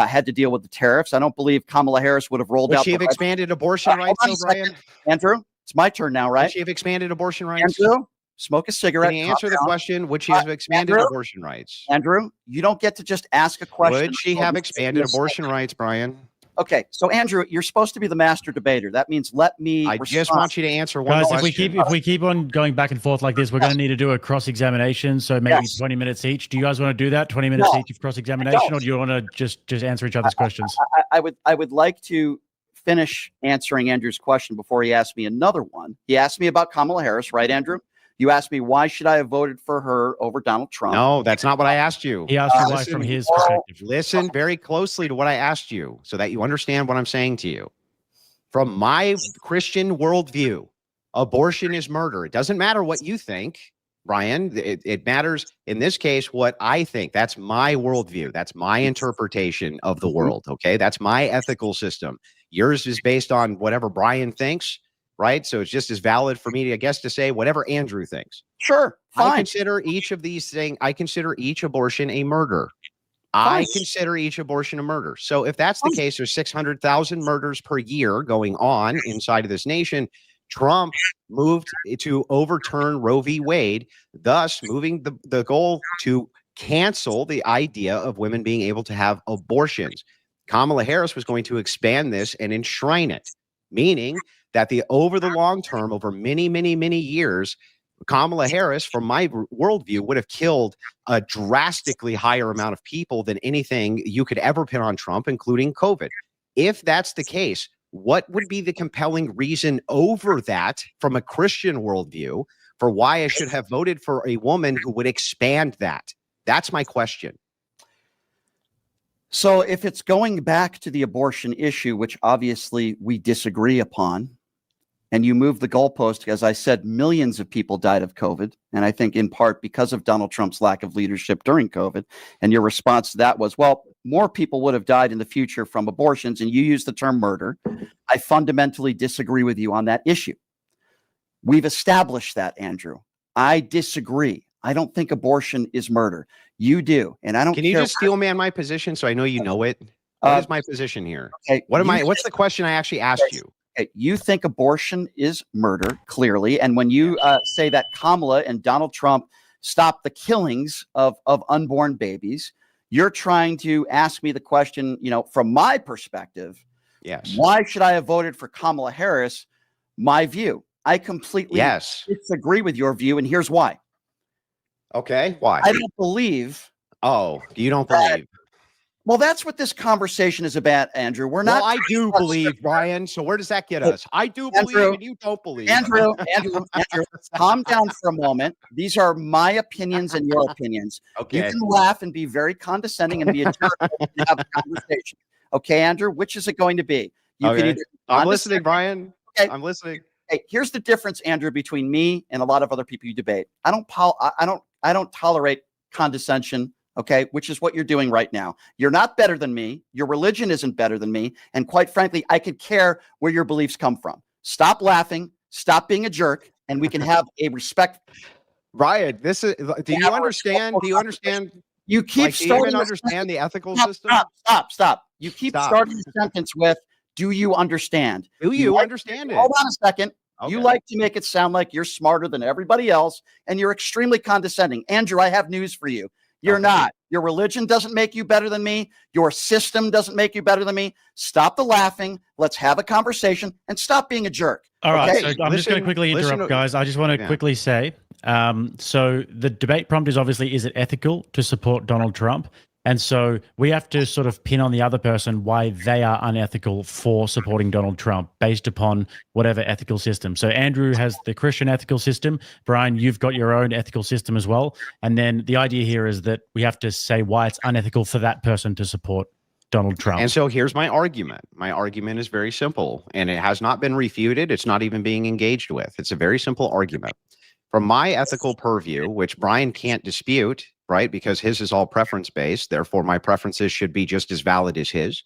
had to deal with the tariffs. I don't believe Kamala Harris would have rolled out. Would she have expanded abortion rights, Brian? Andrew, it's my turn now, right? Would she have expanded abortion rights? Andrew, smoke a cigarette. Can you answer the question? Would she have expanded abortion rights? Andrew, you don't get to just ask a question. Would she have expanded abortion rights, Brian? Okay, so Andrew, you're supposed to be the master debater. That means let me. I just want you to answer one question. Guys, if we keep on going back and forth like this, we're going to need to do a cross-examination. So maybe 20 minutes each. Do you guys want to do that? 20 minutes each of cross-examination, or do you want to just answer each other's questions? I would like to finish answering Andrew's question before he asks me another one. He asked me about Kamala Harris, right, Andrew? You asked me why should I have voted for her over Donald Trump? No, that's not what I asked you. He asked you why from his perspective. Listen very closely to what I asked you so that you understand what I'm saying to you. From my Christian worldview, abortion is murder. It doesn't matter what you think, Brian. It matters in this case what I think. That's my worldview. That's my interpretation of the world. Okay, that's my ethical system. Yours is based on whatever Brian thinks. Right. So it's just as valid for me, I guess, to say whatever Andrew thinks. Sure. Fine. I consider each of these things. I consider each abortion a murder. I consider each abortion a murder. So if that's the case, there's 600,000 murders per year going on inside of this nation. Trump moved to overturn Roe v. Wade, thus moving the goal to cancel the idea of women being able to have abortions. Kamala Harris was going to expand this and enshrine it, meaning that over the long term, over many, many, many years, Kamala Harris, from my worldview, would have killed a drastically higher amount of people than anything you could ever pin on Trump, including COVID. If that's the case, what would be the compelling reason over that from a Christian worldview for why I should have voted for a woman who would expand that? That's my question. So if it's going back to the abortion issue, which obviously we disagree upon, and you move the goalpost, as I said, millions of people died of COVID. And I think in part because of Donald Trump's lack of leadership during COVID. And your response to that was, well, more people would have died in the future from abortions. And you used the term murder. I fundamentally disagree with you on that issue. We've established that, Andrew. I disagree. I don't think abortion is murder. You do. And I don't care. Can you just steel man my position so I know you know it? What is my position here? Okay, what's the question I actually asked you? You think abortion is murder, clearly. And when you say that Kamala and Donald Trump stopped the killings of unborn babies, you're trying to ask me the question, from my perspective, yes, why should I have voted for Kamala Harris? My view. I completely disagree with your view, and here's why. Okay, why? I don't believe. Oh, you don't believe? Well, that's what this conversation is about, Andrew. We're not. Well, I do believe, Brian. So where does that get us? I do believe, and you don't believe. Andrew, calm down for a moment. These are my opinions and your opinions. Okay. You can laugh and be very condescending and be a jerk and have a conversation. Okay, Andrew, which is it going to be? You Okay. can either I'm listening, Brian. Okay. I'm listening. Hey, here's the difference, Andrew, between me and a lot of other people you debate. I don't tolerate condescension. Okay, which is what you're doing right now. You're not better than me. Your religion isn't better than me. And quite frankly, I could care where your beliefs come from. Stop laughing. Stop being a jerk, and we can have a respect. Brian, this is. Do you understand? Do you understand? You keep Do you even starting. understand the ethical Stop, system? Stop. You keep starting the sentence with, "Do you understand?" Do you understand it? Hold on a second. Okay. You like to make it sound like you're smarter than everybody else, and you're extremely condescending. Andrew, I have news for you. You're not. Your religion doesn't make you better than me. Your system doesn't make you better than me. Stop the laughing. Let's have a conversation and stop being a jerk. All right. Okay? So I'm just going to quickly interrupt, guys. I just want to quickly say, so the debate prompt is obviously, is it ethical to support Donald Trump? And so we have to sort of pin on the other person why they are unethical for supporting Donald Trump based upon whatever ethical system. So Andrew has the Christian ethical system. Brian, you've got your own ethical system as well. And then the idea here is that we have to say why it's unethical for that person to support Donald Trump. And so here's my argument. My argument is very simple, and it has not been refuted. It's not even being engaged with. It's a very simple argument. From my ethical purview, which Brian can't dispute, right? Because his is all preference-based. Therefore, my preferences should be just as valid as his.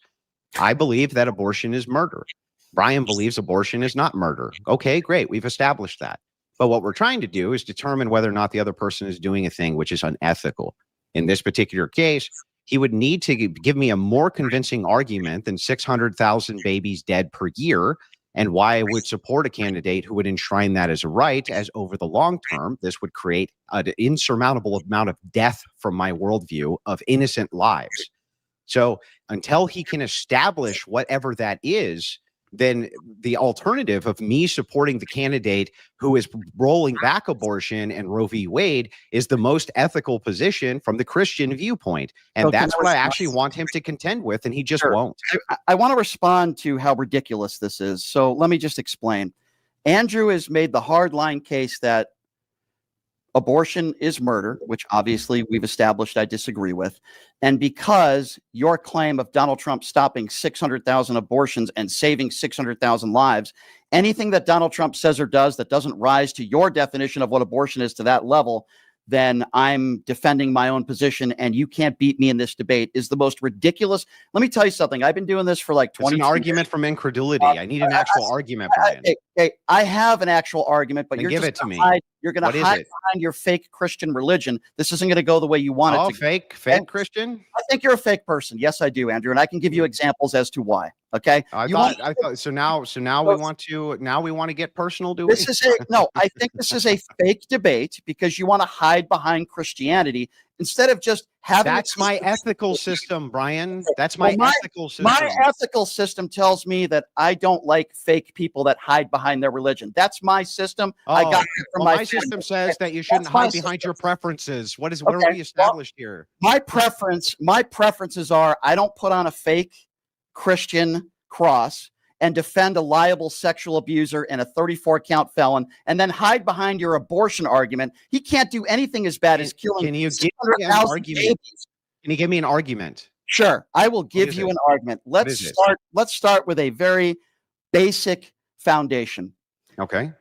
I believe that abortion is murder. Brian believes abortion is not murder. Okay, great. We've established that. But what we're trying to do is determine whether or not the other person is doing a thing which is unethical. In this particular case, he would need to give me a more convincing argument than 600,000 babies dead per year, and why I would support a candidate who would enshrine that as a right, as over the long term, this would create an insurmountable amount of death from my worldview of innocent lives. So until he can establish whatever that is, then the alternative of me supporting the candidate who is rolling back abortion and Roe v. Wade is the most ethical position from the Christian viewpoint. And Okay, that's what I actually want him to contend with, and he just won't. I want to respond to how ridiculous this is. So let me just explain. Andrew has made the hardline case that abortion is murder, which obviously we've established I disagree with. And because your claim of Donald Trump stopping 600,000 abortions and saving 600,000 lives, anything that Donald Trump says or does that doesn't rise to your definition of what abortion is to that level, then I'm defending my own position, and you can't beat me in this debate, is the most ridiculous. Let me tell you something. I've been doing this for like 20 years. It's an argument from incredulity. I need an actual argument, Brian. Hey, I have an actual argument, but you're give just it to me. You're going to hide behind your fake Christian religion. This isn't going to go the way you want it to. Fake Christian? I think you're a fake person. Yes, I do, Andrew, and I can give you examples as to why. Okay. I thought so. Now we want to get personal. Do we? I think this is a fake debate because you want to hide behind Christianity instead of just having. That's my ethical system, Brian. That's my ethical system. My ethical system tells me that I don't like fake people that hide behind their religion. That's my system. I got it from my system says that you shouldn't hide behind your preferences. Where are we established here? My preferences are I don't put on a fake Christian cross and defend a liable sexual abuser and a 34-count felon, and then hide behind your abortion argument. He can't do anything as bad as killing. Can you give me an argument? Can you give me an argument? Sure, I will give you an argument. Let's start with a very basic foundation. Okay.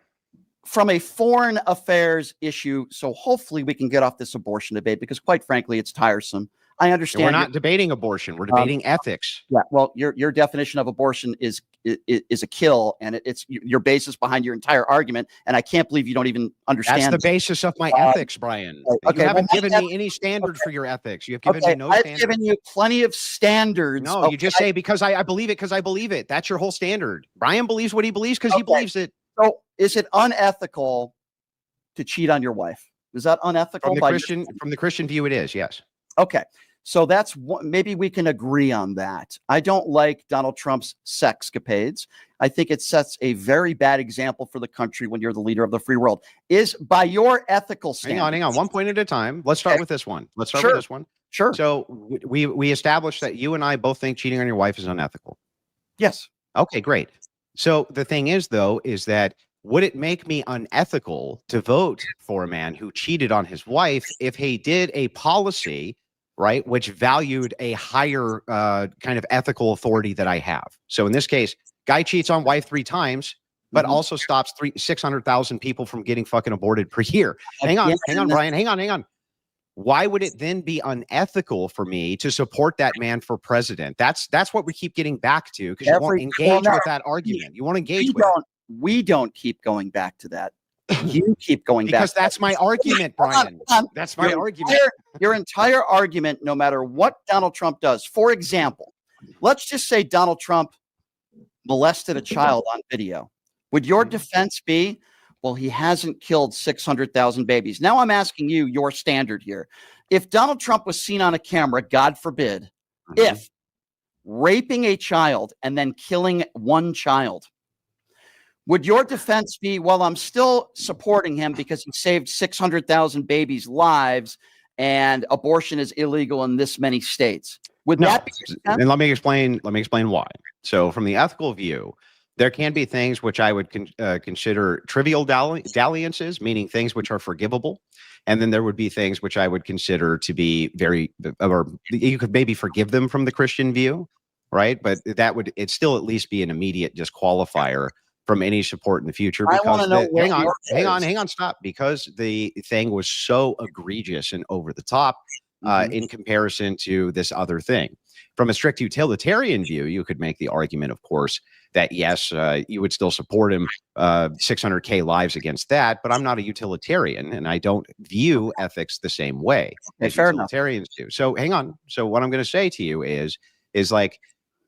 From a foreign affairs issue, so hopefully we can get off this abortion debate because, quite frankly, it's tiresome. I understand. We're not debating abortion. We're debating ethics. Yeah. Well, your definition of abortion is a kill, and it's your basis behind your entire argument. And I can't believe you don't even understand. That's the basis of my ethics, Brian. Okay, you haven't given me any standard for your ethics. You have given me no standard. I've given you plenty of standards. No, you just say because I believe it because I believe it. That's your whole standard. Brian believes what he believes because he believes it. So is it unethical to cheat on your wife? Is that unethical? From the Christian view, it is, yes. Okay. So that's maybe we can agree on that. I don't like Donald Trump's sexcapades. I think it sets a very bad example for the country when you're the leader of the free world. Is by your ethical standards. Hang on. One point at a time. Let's start with this one. Sure. So we established that you and I both think cheating on your wife is unethical. Yes. Okay, great. So the thing is, though, is that would it make me unethical to vote for a man who cheated on his wife if he did a policy, right, which valued a higher kind of ethical authority that I have? So in this case, guy cheats on wife 3 times, but also stops 600,000 people from getting fucking aborted per year. Hang on, Brian. Hang on. Why would it then be unethical for me to support that man for president? That's what we keep getting back to, because you won't engage with that argument. You won't engage with it. We don't keep going back to that. You keep going back. Because that's my argument, Brian. That's my argument. Your entire argument, no matter what Donald Trump does. For example, let's just say Donald Trump molested a child on video. Would your defense be, well, he hasn't killed 600,000 babies? Now I'm asking you your standard here. If Donald Trump was seen on a camera, God forbid, if raping a child and then killing one child, would your defense be, well, I'm still supporting him because he saved 600,000 babies' lives and abortion is illegal in this many states? Would that be your defense? And let me explain why. So from the ethical view, there can be things which I would consider trivial dalliances, meaning things which are forgivable. And then there would be things which I would consider to be or you could maybe forgive them from the Christian view, right? But it'd still at least be an immediate disqualifier from any support in the future. Because hang on, stop. Because the thing was so egregious and over the top in comparison to this other thing. From a strict utilitarian view, you could make the argument, of course, that yes, you would still support him 600K lives against that, but I'm not a utilitarian and I don't view ethics the same way as utilitarians do. So hang on. So what I'm going to say to you is like,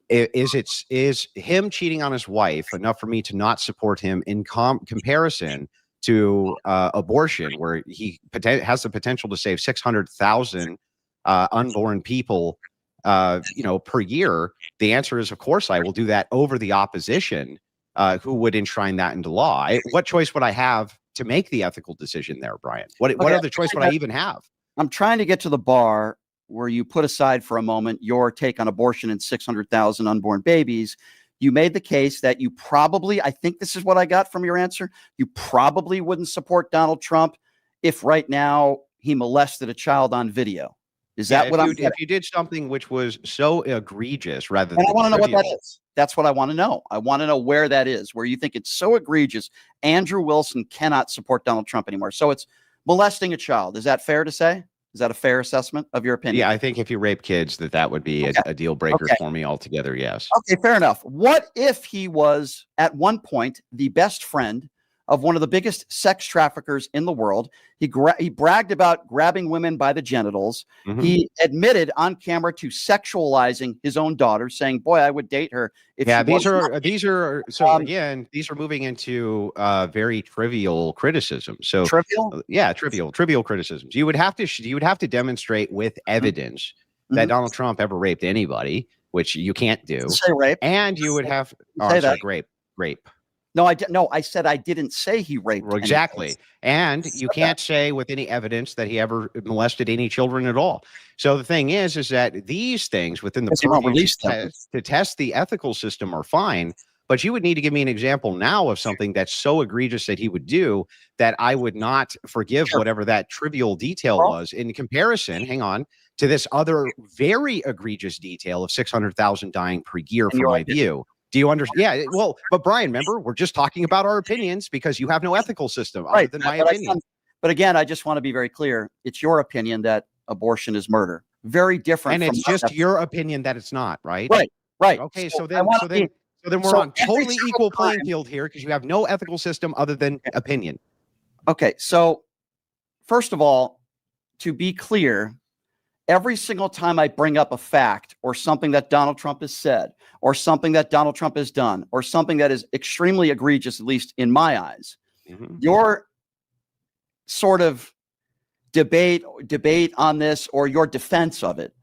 is him cheating on his wife enough for me to not support him in comparison to abortion, where he has the potential to save 600,000 unborn people per year? The answer is, of course, I will do that over the opposition who would enshrine that into law. What choice would I have to make the ethical decision there, Brian? What other choice would I even have? I'm trying to get to the bar where you put aside for a moment your take on abortion and 600,000 unborn babies. You made the case that you probably, I think this is what I got from your answer, you probably wouldn't support Donald Trump if right now he molested a child on video. Is that what I'm getting? If you did something which was so egregious rather than I want to know what that is. That's what I want to know. I want to know where that is, where you think it's so egregious. Andrew Wilson cannot support Donald Trump anymore. So it's molesting a child. Is that fair to say? Is that a fair assessment of your opinion? Yeah, I think if you rape kids, that would be a deal breaker for me altogether. Yes. Okay, fair enough. What if he was at one point the best friend of one of the biggest sex traffickers in the world? He bragged about grabbing women by the genitals. He admitted on camera to sexualizing his own daughter, saying, "Boy, I would date her." These are again, these are moving into very trivial criticism. So trivial, trivial criticisms. You would have to demonstrate with evidence that Donald Trump ever raped anybody, which you can't do. Say rape, and you would have rape. No, I said I didn't say he raped. Well, exactly. And you can't say with any evidence that he ever molested any children at all. So the thing is that these things within the purview to test the ethical system are fine, but you would need to give me an example now of something that's so egregious that he would do that I would not forgive whatever that trivial detail was in comparison, hang on, to this other very egregious detail of 600,000 dying per year from my view. Do you understand? Yeah, well, but Brian, remember, we're just talking about our opinions because you have no ethical system other than my opinion. But again, I just want to be very clear. It's your opinion that abortion is murder. Very different. And it's just your opinion that it's not, right? Right. Okay, so then we're on totally equal playing field here because you have no ethical system other than opinion. Okay, so first of all, to be clear, every single time I bring up a fact or something that Donald Trump has said or something that Donald Trump has done or something that is extremely egregious, at least in my eyes, your sort of debate on this or your defense of it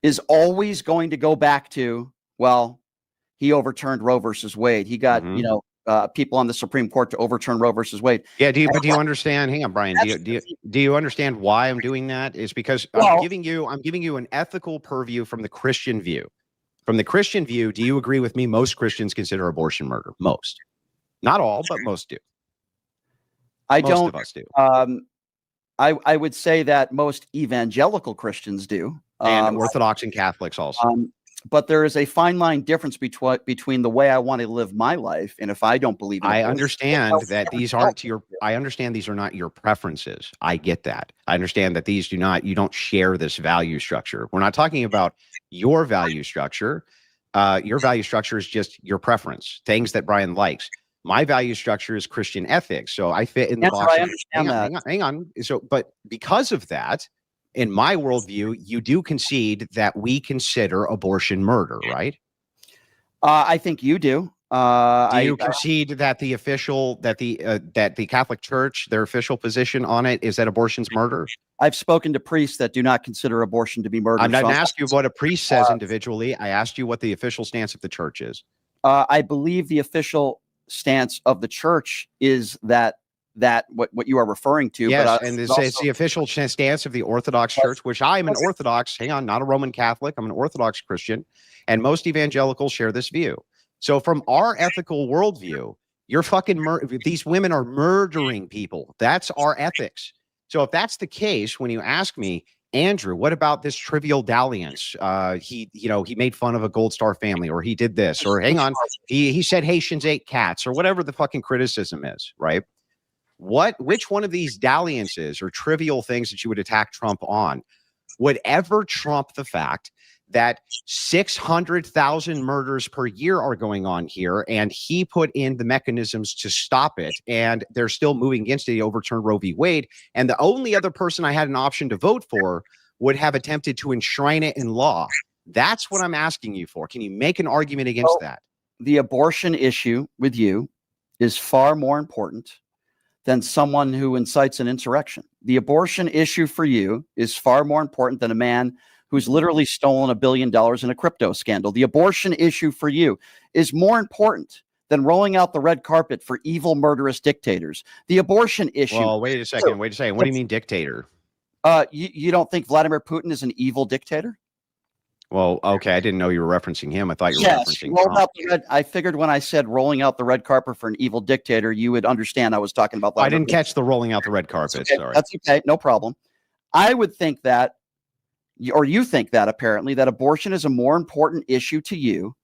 is always going to go back to, well, he overturned Roe versus Wade. He got, people on the Supreme Court to overturn Roe versus Wade. Yeah. Do you understand? Hang on, Brian. Do you understand why I'm doing that? Is because I'm giving you an ethical purview from the Christian view. From the Christian view, do you agree with me? Most Christians consider abortion murder. Most, not all, but most do. Most of us do. I would say that most evangelical Christians do, and Orthodox and Catholics also. But there is a fine line difference between the way I want to live my life and if I don't believe in I abortion. understand that these aren't I understand these are not your preferences. I get that. I understand that you don't share this value structure. We're not talking about your value structure. Your value structure is just your preference, things that Brian likes. My value structure is Christian ethics. So I fit in the box. I understand that. Hang on. So, but because of that, in my worldview, you do concede that we consider abortion murder, right? I think you do. Do you concede that the Catholic Church, their official position on it is that abortion's murder? I've spoken to priests that do not consider abortion to be murder. I'm not asking you what a priest says individually. I asked you what the official stance of the church is. I believe the official stance of the church is that what you are referring to. Yes, but, and it's the official stance of the Orthodox Church, which I'm an Orthodox, not a Roman Catholic. I'm an Orthodox Christian, and most evangelicals share this view. So from our ethical worldview, you're these women are murdering people. That's our ethics. So if that's the case, when you ask me, Andrew, what about this trivial dalliance? He made fun of a Gold Star family, or he did this, or hang on, he said Haitians ate cats, or whatever the fucking criticism is, right? Which one of these dalliances or trivial things that you would attack Trump on would ever trump the fact that 600,000 murders per year are going on here, and he put in the mechanisms to stop it, and they're still moving against it. He overturned Roe v. Wade, and the only other person I had an option to vote for would have attempted to enshrine it in law. That's what I'm asking you for. Can you make an argument against that? The abortion issue with you is far more important than someone who incites an insurrection. The abortion issue for you is far more important than a man who's literally stolen $1 billion in a crypto scandal. The abortion issue for you is more important than rolling out the red carpet for evil, murderous dictators. The abortion issue. Well, wait a second. What do you mean dictator? You don't think Vladimir Putin is an evil dictator? Well, okay. I didn't know you were referencing him. I thought you were referencing Trump. I figured when I said rolling out the red carpet for an evil dictator, you would understand I was talking about Vladimir I didn't catch the rolling out the red carpet. Okay, sorry. That's okay. No problem. I would think that, or you think that apparently, that abortion is a more important issue to you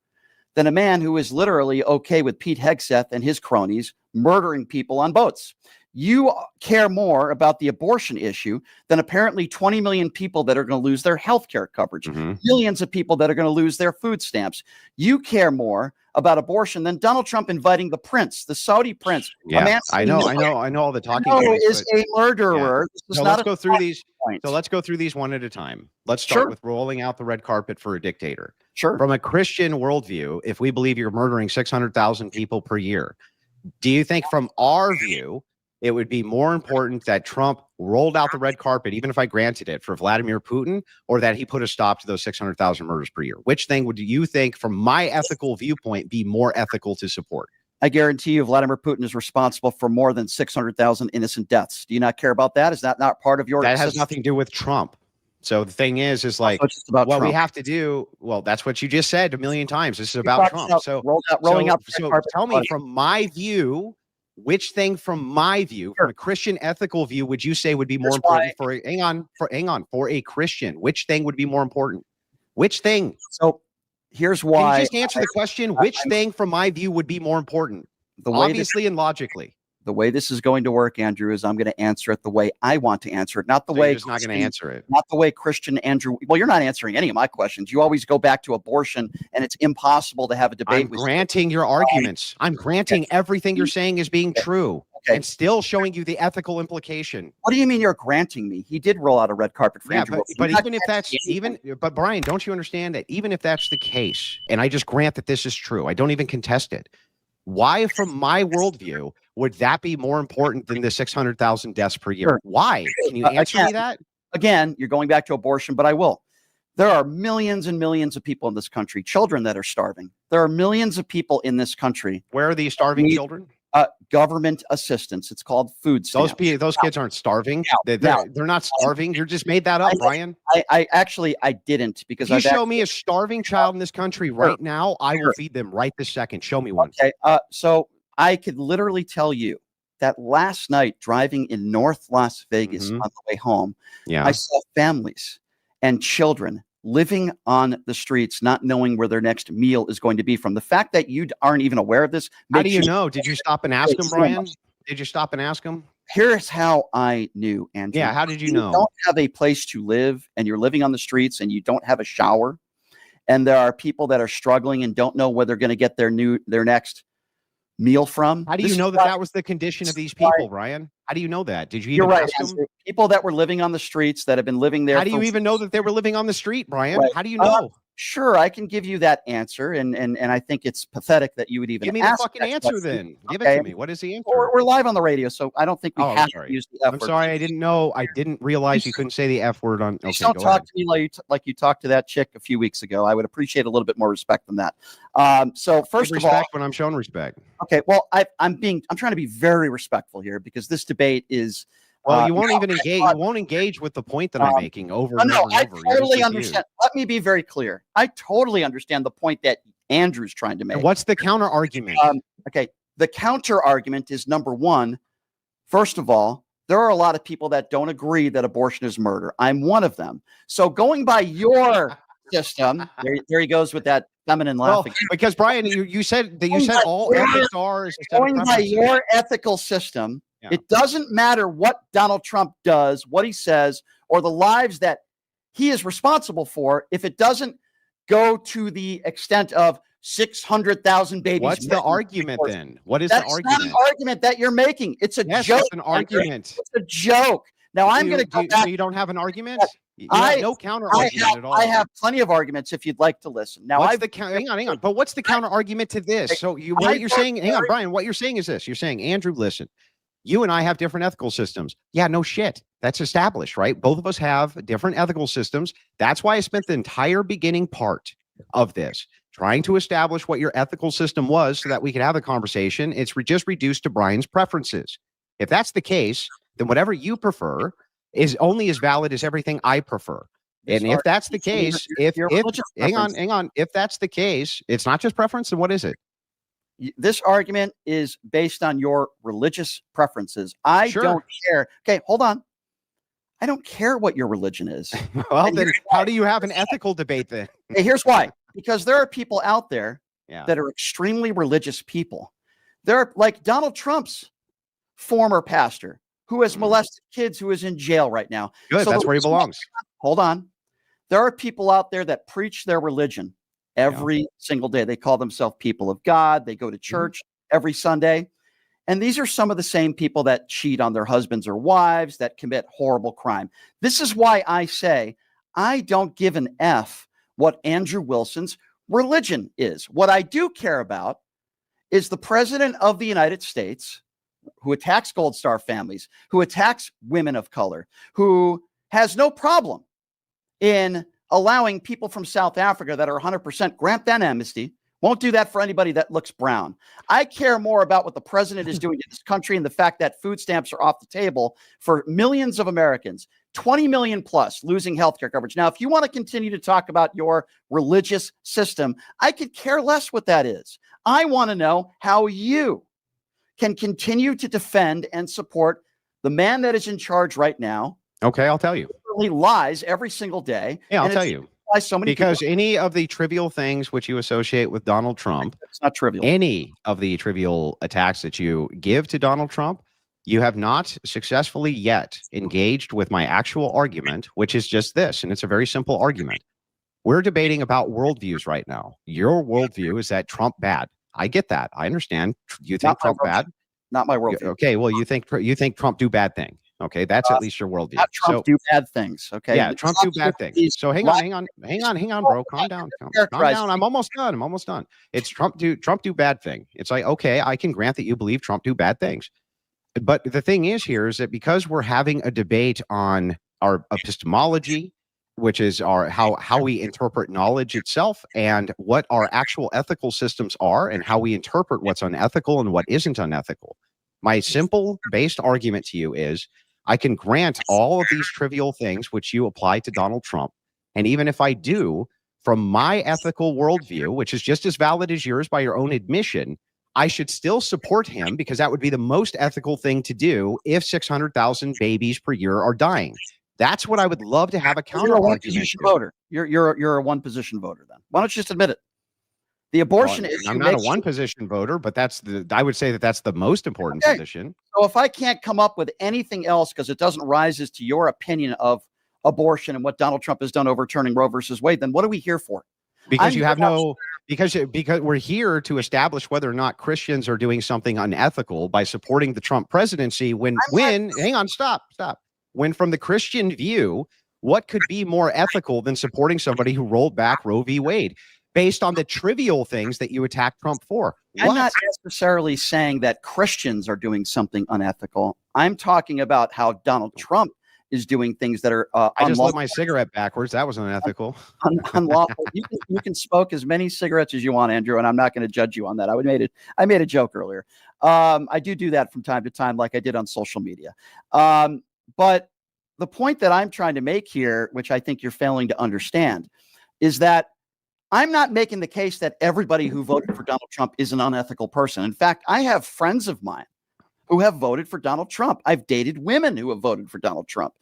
than a man who is literally okay with Pete Hegseth and his cronies murdering people on boats. You care more about the abortion issue than apparently 20 million people that are going to lose their health care coverage, millions of people that are going to lose their food stamps. You care more about abortion than Donald Trump inviting the prince, the Saudi prince. Yeah, I know all the talking points. Is a murderer. Yeah. So let's go through these. So let's go through these one at a time. Let's start with rolling out the red carpet for a dictator. Sure. From a Christian worldview, if we believe you're murdering 600,000 people per year, do you think from our view, it would be more important that Trump rolled out the red carpet, even if I granted it, for Vladimir Putin, or that he put a stop to those 600,000 murders per year? Which thing would you think, from my ethical viewpoint, be more ethical to support? I guarantee you Vladimir Putin is responsible for more than 600,000 innocent deaths. Do you not care about that? Is that not part of your... That has nothing to do with Trump. So the thing is like, what Trump. We have to do, well, that's what you just said a million times. This is about Trump. So tell me, from my view, which thing from my view, from a Christian ethical view, would you say would be more important for a Christian? Which thing would be more important? Which thing? So here's why. Can you just answer the question? Which thing from my view would be more important? Obviously and logically. The way this is going to work, Andrew, is I'm going to answer it the way I want to answer it, not the way you're just not going to answer it. Not the way Christian Andrew. Well, you're not answering any of my questions. You always go back to abortion, and it's impossible to have a debate. I'm granting your arguments. I'm granting everything you're saying is being true, and still showing you the ethical implication. What do you mean you're granting me? He did roll out a red carpet for Andrew. But even if that's but Brian, don't you understand that even if that's the case, and I just grant that this is true, I don't even contest it. Why, from my worldview, would that be more important than the 600,000 deaths per year? Sure. Why? Can you answer me that? Again, you're going back to abortion, but I will. There are millions and millions of people in this country, children that are starving. There are millions of people in this country. Where are these starving children? Government assistance. It's called food stamps. Those kids aren't starving. They're not starving. You just made that up, Brian. I actually didn't, because if you show me a starving child in this country right now, I will feed them right this second. Show me one. Okay. So I could literally tell you that last night, driving in North Las Vegas on the way home, I saw families and children living on the streets, not knowing where their next meal is going to be from. The fact that you aren't even aware of this. How do you know? Did you stop and ask them, Brian? Did you stop and ask them? Here's how I knew, Andrew. Yeah, how did you know? You don't have a place to live, and you're living on the streets, and you don't have a shower, and there are people that are struggling and don't know where they're going to get their next meal from. How do you know that was the condition of these people, Brian? How do you know that? Did you even ask them? People that were living on the streets, that have been living there. How do you even know that they were living on the street, Brian? Right. How do you know? Sure, I can give you that answer, and I think it's pathetic that you would even give me ask the fucking answer then. Give Okay. it to me. What is the answer? We're live on the radio, so I don't think we have to use the F word. I'm sorry, I didn't know. I didn't realize you couldn't say the F word on. Okay, don't talk to me like you talked to that chick a few weeks ago. I would appreciate a little bit more respect than that. So first of all, when I'm showing respect. Okay, well, I'm trying to be very respectful here, because this debate is. Well, you won't even engage. You won't engage with the point that I'm making over and over. I totally understand. Let me be very clear. I totally understand the point that Andrew's trying to make. And what's the counter argument? Okay, the counter argument is, number one, first of all, there are a lot of people that don't agree that abortion is murder. I'm one of them. So going by your system, there he goes with that feminine laughing. Well, because Brian, you said that all ethics are going by your ethical system. Yeah. It doesn't matter what Donald Trump does, what he says, or the lives that he is responsible for, if it doesn't go to the extent of 600,000 babies. What's the argument then? What is the argument? That's not an argument that you're making. It's a joke. It's an argument. It's a joke. Now I'm going to go back. So you don't have an argument? You have no counter argument at all. I have plenty of arguments if you'd like to listen. Now, hang on. But what's the counter argument to this? So what you're saying, hang on, Brian, what you're saying is this. You're saying, Andrew, listen. You and I have different ethical systems. Yeah, no shit. That's established, right? Both of us have different ethical systems. That's why I spent the entire beginning part of this trying to establish what your ethical system was so that we could have a conversation. It's just reduced to Brian's preferences. If that's the case, then whatever you prefer is only as valid as everything I prefer. And if that's the case, hang on. If that's the case, it's not just preference, then what is it? This argument is based on your religious preferences. I don't care. Okay, hold on. I don't care what your religion is. Well, then how do you have an ethical debate then? Hey, here's why. Because there are people out there that are extremely religious people. They're like Donald Trump's former pastor who has molested kids, who is in jail right now. Good, that's where he belongs. Hold on. There are people out there that preach their religion every single day. They call themselves people of God. They go to church every Sunday. And these are some of the same people that cheat on their husbands or wives, that commit horrible crime. This is why I say I don't give an F what Andrew Wilson's religion is. What I do care about is the president of the United States, who attacks Gold Star families, who attacks women of color, who has no problem in allowing people from South Africa that are 100% grant them amnesty. Won't do that for anybody that looks brown. I care more about what the president is doing in this country and the fact that food stamps are off the table for millions of Americans, 20 million plus losing healthcare coverage. Now, if you want to continue to talk about your religious system, I could care less what that is. I want to know how you can continue to defend and support the man that is in charge right now. Okay, I'll tell you. He lies every single day. Yeah, I'll tell you. So many because people. Any of the trivial things which you associate with Donald Trump, it's not trivial. Any of the trivial attacks that you give to Donald Trump, you have not successfully yet engaged with my actual argument, which is just this, and it's a very simple argument. We're debating about worldviews right now. Your worldview is that Trump bad. I get that. I understand. You think Trump bad? Not my worldview. Okay, well, you think Trump do bad thing. Okay, that's at least your worldview. Trump do bad things. Okay. Yeah, Trump do bad things. So hang on, bro. Calm down. Calm down. I'm almost done. It's Trump do bad thing. It's like, okay, I can grant that you believe Trump do bad things. But the thing is here is that because we're having a debate on our epistemology, our how we interpret knowledge itself and what our actual ethical systems are and how we interpret what's unethical and what isn't unethical. My simple based argument to you is I can grant all of these trivial things which you apply to Donald Trump. And even if I do, from my ethical worldview, which is just as valid as yours by your own admission, I should still support him because that would be the most ethical thing to do if 600,000 babies per year are dying. That's what I would love to have a counter You're a argument one-position to. voter. You're a one-position voter then. Why don't you just admit it? The abortion issue. I'm not a one-position voter, but I would say that's the most important position. So if I can't come up with anything else because it doesn't rise to your opinion of abortion and what Donald Trump has done overturning Roe versus Wade, then what are we here for? Because we're here to establish whether or not Christians are doing something unethical by supporting the Trump presidency when hang on, stop. When from the Christian view, what could be more ethical than supporting somebody who rolled back Roe v. Wade based on the trivial things that you attack Trump for? I'm not necessarily saying that Christians are doing something unethical. I'm talking about how Donald Trump is doing things that are I just lit my cigarette backwards. That was unethical. Unlawful. You can smoke as many cigarettes as you want, Andrew, and I'm not going to judge you on that. I made a joke earlier. I do that from time to time, like I did on social media. But the point that I'm trying to make here, which I think you're failing to understand, is that I'm not making the case that everybody who voted for Donald Trump is an unethical person. In fact, I have friends of mine who have voted for Donald Trump. I've dated women who have voted for Donald Trump.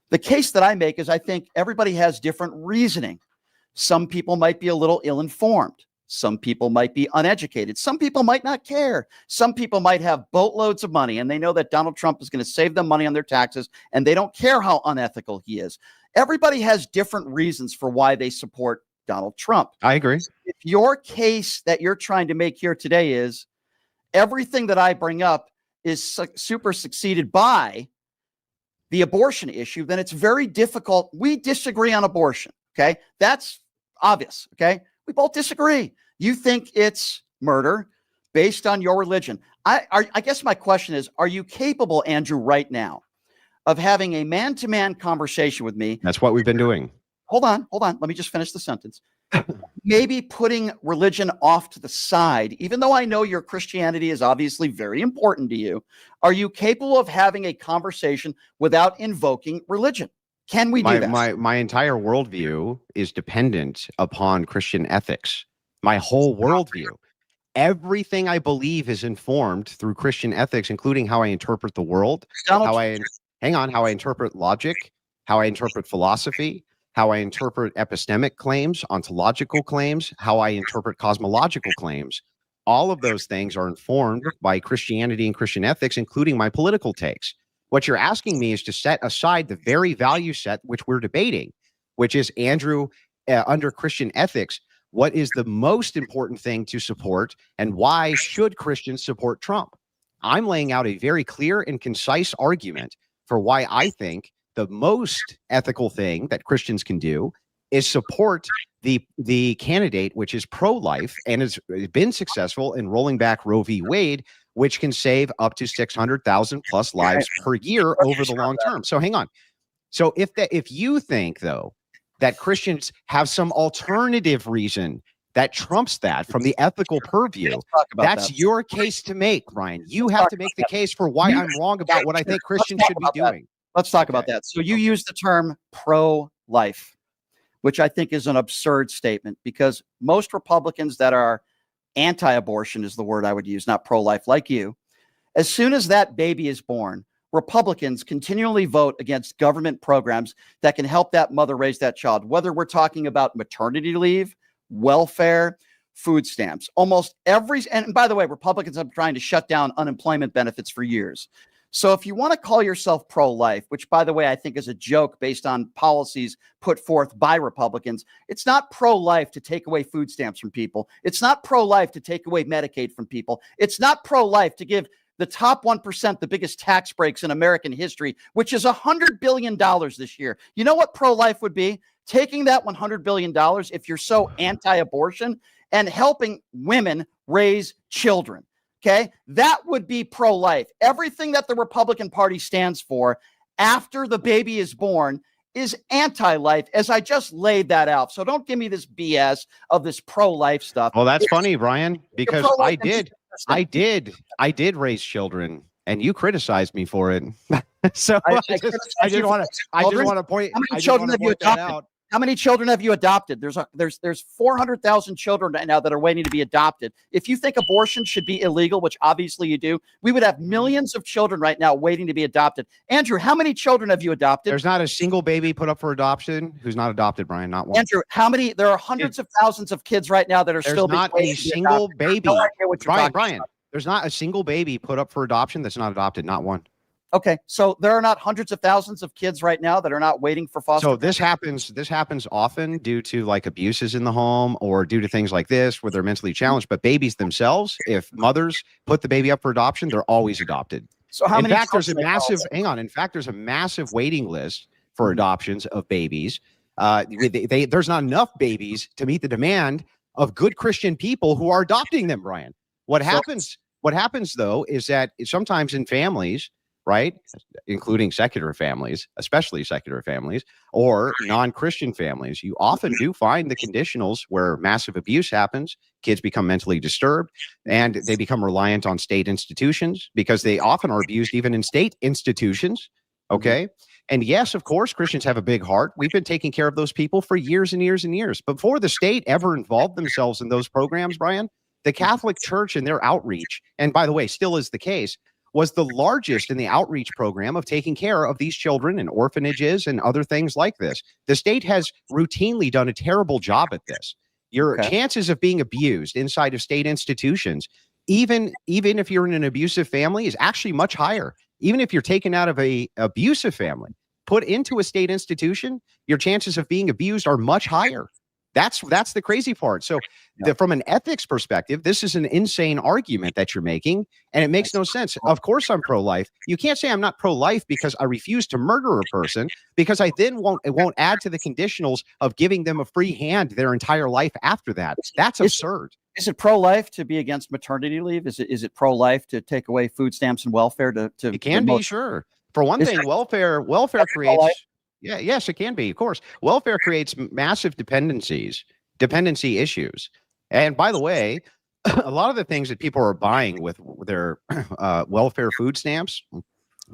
The case that I make is I think everybody has different reasoning. Some people might be a little ill-informed. Some people might be uneducated. Some people might not care. Some people might have boatloads of money and they know that Donald Trump is going to save them money on their taxes and they don't care how unethical he is. Everybody has different reasons for why they support Donald Trump. I agree. If your case that you're trying to make here today is everything that I bring up is super succeeded by the abortion issue, then it's very difficult. We disagree on abortion. Okay. That's obvious. Okay. We both disagree. You think it's murder based on your religion. I guess my question is, are you capable, Andrew, right now of having a man-to-man conversation with me? That's what we've been doing. Hold on. Let me just finish the sentence. Maybe putting religion off to the side, even though I know your Christianity is obviously very important to you. Are you capable of having a conversation without invoking religion? Can we do that? My entire worldview is dependent upon Christian ethics. My whole worldview. Everything I believe is informed through Christian ethics, including how I interpret the world, how I interpret logic, how I interpret philosophy, how I interpret epistemic claims, ontological claims, how I interpret cosmological claims. All of those things are informed by Christianity and Christian ethics, including my political takes. What you're asking me is to set aside the very value set which we're debating, which is, Andrew, under Christian ethics, what is the most important thing to support and why should Christians support Trump? I'm laying out a very clear and concise argument for why I think the most ethical thing that Christians can do is support the candidate which is pro-life and has been successful in rolling back Roe v. Wade, which can save up to 600,000 plus lives per year over the long term. So hang on. So if you think, though, that Christians have some alternative reason that trumps that from the ethical purview, that's your case to make, Brian. You have to make the case for why I'm wrong about what I think Christians should be doing. Let's talk about that. So you use the term pro-life, which I think is an absurd statement because most Republicans that are anti-abortion is the word I would use, not pro-life like you. As soon as that baby is born, Republicans continually vote against government programs that can help that mother raise that child, whether we're talking about maternity leave, welfare, food stamps, almost every, and by the way, Republicans have been trying to shut down unemployment benefits for years. So if you want to call yourself pro-life, which by the way, I think is a joke based on policies put forth by Republicans, it's not pro-life to take away food stamps from people. It's not pro-life to take away Medicaid from people. It's not pro-life to give the top 1% the biggest tax breaks in American history, which is $100 billion this year. You know what pro-life would be? Taking that $100 billion, if you're so anti-abortion, and helping women raise children. Okay, that would be pro-life. Everything that the Republican Party stands for after the baby is born is anti-life, as I just laid that out. So don't give me this BS of this pro-life stuff. Well, that's funny, Brian, because pro-life I did raise children, and you criticized me for it. So I just want to point that out. How many children have you adopted? There's 400,000 children right now that are waiting to be adopted. If you think abortion should be illegal, which obviously you do, we would have millions of children right now waiting to be adopted. Andrew, how many children have you adopted? There's not a single baby put up for adoption who's not adopted, Brian. Not one. Andrew, how many? There are hundreds of thousands of kids right now that are still not a single baby. Brian, there's not a single baby put up for adoption that's not adopted. Not one. Okay, so there are not hundreds of thousands of kids right now that are not waiting for foster. So this happens often due to like abuses in the home or due to things like this where they're mentally challenged. But babies themselves, if mothers put the baby up for adoption, they're always adopted. So how many? In fact, there's a massive waiting list for adoptions of babies. There's not enough babies to meet the demand of good Christian people who are adopting them, Brian. What happens though is that sometimes in families, right, including secular families, especially secular families or non-Christian families, you often do find the conditionals where massive abuse happens, kids become mentally disturbed, and they become reliant on state institutions because they often are abused even in state institutions. Okay. And yes, of course, Christians have a big heart. We've been taking care of those people for years and years and years. Before the state ever involved themselves in those programs, Brian, the Catholic Church and their outreach, and by the way, still is the case, was the largest in the outreach program of taking care of these children in orphanages and other things like this. The state has routinely done a terrible job at this. Your chances of being abused inside of state institutions, even if you're in an abusive family, is actually much higher. Even if you're taken out of a abusive family, put into a state institution, your chances of being abused are much higher. That's the crazy part. So from an ethics perspective, this is an insane argument that you're making, and it makes no sense. Of course I'm pro-life. You can't say I'm not pro-life because I refuse to murder a person, because I then won't add to the conditionals of giving them a free hand their entire life after that. That's absurd. Is it pro-life to be against maternity leave? Is it pro-life to take away food stamps and welfare to It can be, sure. For one thing, welfare creates yes, it can be, of course. Welfare creates massive dependency issues. And by the way, a lot of the things that people are buying with their welfare food stamps,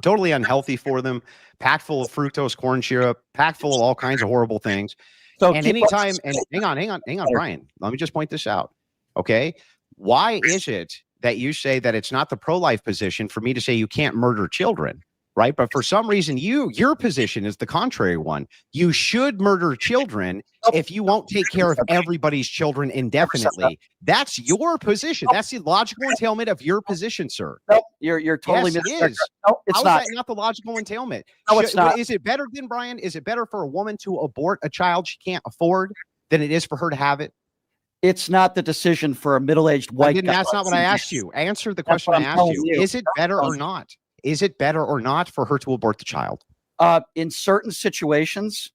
totally unhealthy for them, packed full of fructose corn syrup, packed full of all kinds of horrible things. So and anytime, and hang on, Brian, let me just point this out. Okay. Why is it that you say that it's not the pro-life position for me to say you can't murder children? Right. But for some reason, your position is the contrary one. You should murder children if you won't take care of everybody's children indefinitely. That's your position. That's the logical entailment of your position, sir. No, you're totally yes, No, it's not. Is that not the logical entailment? No, it's not. Is it better than, Brian? Is it better for a woman to abort a child she can't afford than it is for her to have it? It's not the decision for a middle-aged white guy. That's not what I asked you. Answer the question I asked you. Is it better or not? Is it better or not for her to abort the child? In certain situations,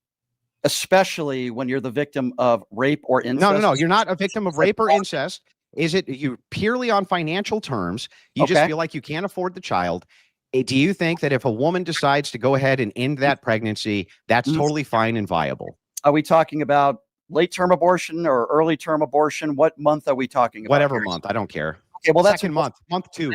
especially when you're the victim of rape or incest. No. You're not a victim of rape or incest. Is it you purely on financial terms? You just feel like you can't afford the child. Do you think that if a woman decides to go ahead and end that pregnancy, that's totally fine and viable? Are we talking about late-term abortion or early-term abortion? What month are we talking about? Whatever month. I don't care. Okay, well, that's second month 2.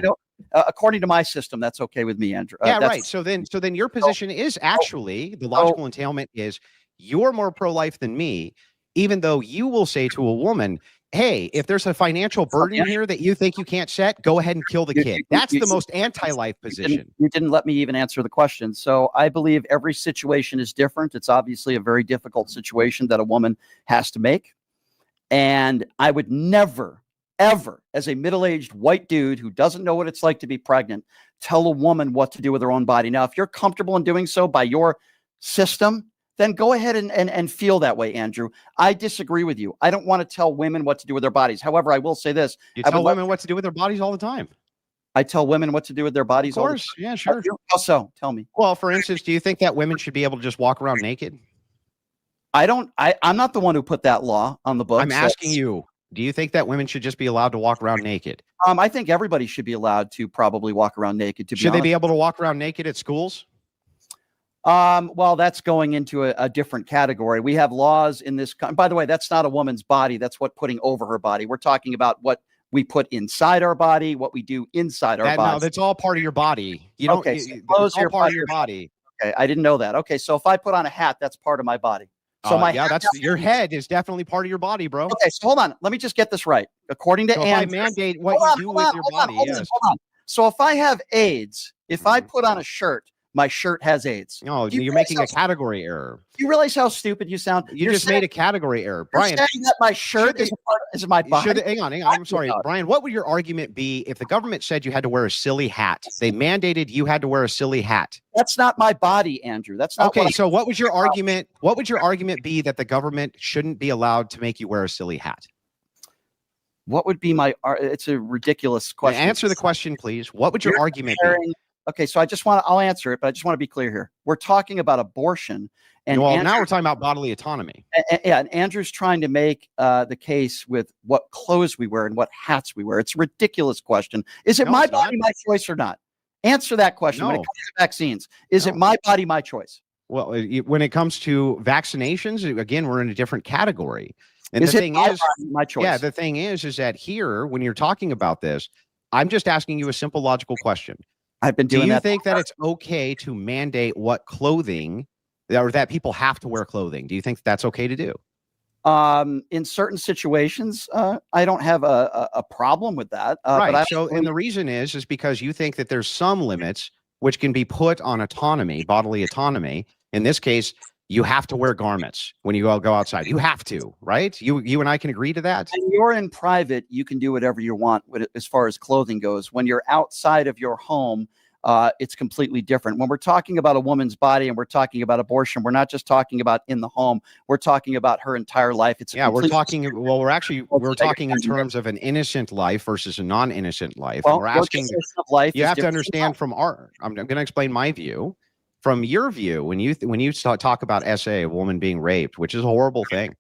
According to my system, that's okay with me, Andrew. Right. So then your position is actually the logical entailment is you're more pro-life than me, even though you will say to a woman, hey, if there's a financial burden here that you think you can't set, go ahead and kill the kid. That's the most anti-life position. You didn't let me even answer the question. So I believe every situation is different. It's obviously a very difficult situation that a woman has to make. And I would never, ever, as a middle-aged white dude who doesn't know what it's like to be pregnant, tell a woman what to do with her own body. Now, if you're comfortable in doing so by your system, then go ahead and feel that way, Andrew. I disagree with you. I don't want to tell women what to do with their bodies. However, I will say this. You tell women what to do with their bodies all the time. I tell women what to do with their bodies all the time. Of course. Yeah, sure. Also, tell me. Well, for instance, do you think that women should be able to just walk around naked? I'm not the one who put that law on the books. I'm asking you. Do you think that women should just be allowed to walk around naked? I think everybody should be allowed to probably walk around naked. Should they be able to walk around naked at schools? Well, that's going into a different category. We have laws in this. By the way, that's not a woman's body. That's what putting over her body. We're talking about what we put inside our body, what we do inside our body. No, that's all part of your body. You don't. Okay, so it's all part of your body. Okay, I didn't know that. Okay, so if I put on a hat, that's part of my body. So your head is definitely part of your body, bro. Okay, so hold on. Let me just get this right. According to Andrew, if I mandate what you do with your body, yes. Hold on. So if I have AIDS, if I put on a shirt, my shirt has AIDS. No, you're making a category error. Do you realize how stupid you sound? You just made a category error, Brian. You're saying that my shirt is my body. Hang on. I'm sorry, Brian. What would your argument be if the government said you had to wear a silly hat? They mandated you had to wear a silly hat. That's not my body, Andrew. That's not okay. So what was your argument? What would your argument be that the government shouldn't be allowed to make you wear a silly hat? What would be my? It's a ridiculous question. Answer the question, please. What would your argument be? Okay, so I'll answer it, but I just want to be clear here. We're talking about abortion. And now we're talking about bodily autonomy. And Andrew's trying to make the case with what clothes we wear and what hats we wear. It's a ridiculous question. Is it my body, my choice or not? Answer that question when it comes to vaccines. Is it my body, my choice? Well, when it comes to vaccinations, again, we're in a different category. And the thing is, my choice. Yeah, the thing is that here, when you're talking about this, I'm just asking you a simple logical question. I've been doing that. Do you think that it's okay to mandate what clothing, or that people have to wear clothing? Do you think that's okay to do? In certain situations, I don't have a problem with that. Right. And the reason is because you think that there's some limits which can be put on autonomy, bodily autonomy. In this case, you have to wear garments when you go outside. You have to, right? You and I can agree to that. And you're in private, you can do whatever you want as far as clothing goes. When you're outside of your home, it's completely different. When we're talking about a woman's body and we're talking about abortion, we're not just talking about in the home. We're talking about her entire life. We're talking in terms of an innocent life versus a non-innocent life. Well, we're asking life you have to understand from I'm going to explain my view. From your view, when you talk about SA, a woman being raped, which is a horrible thing,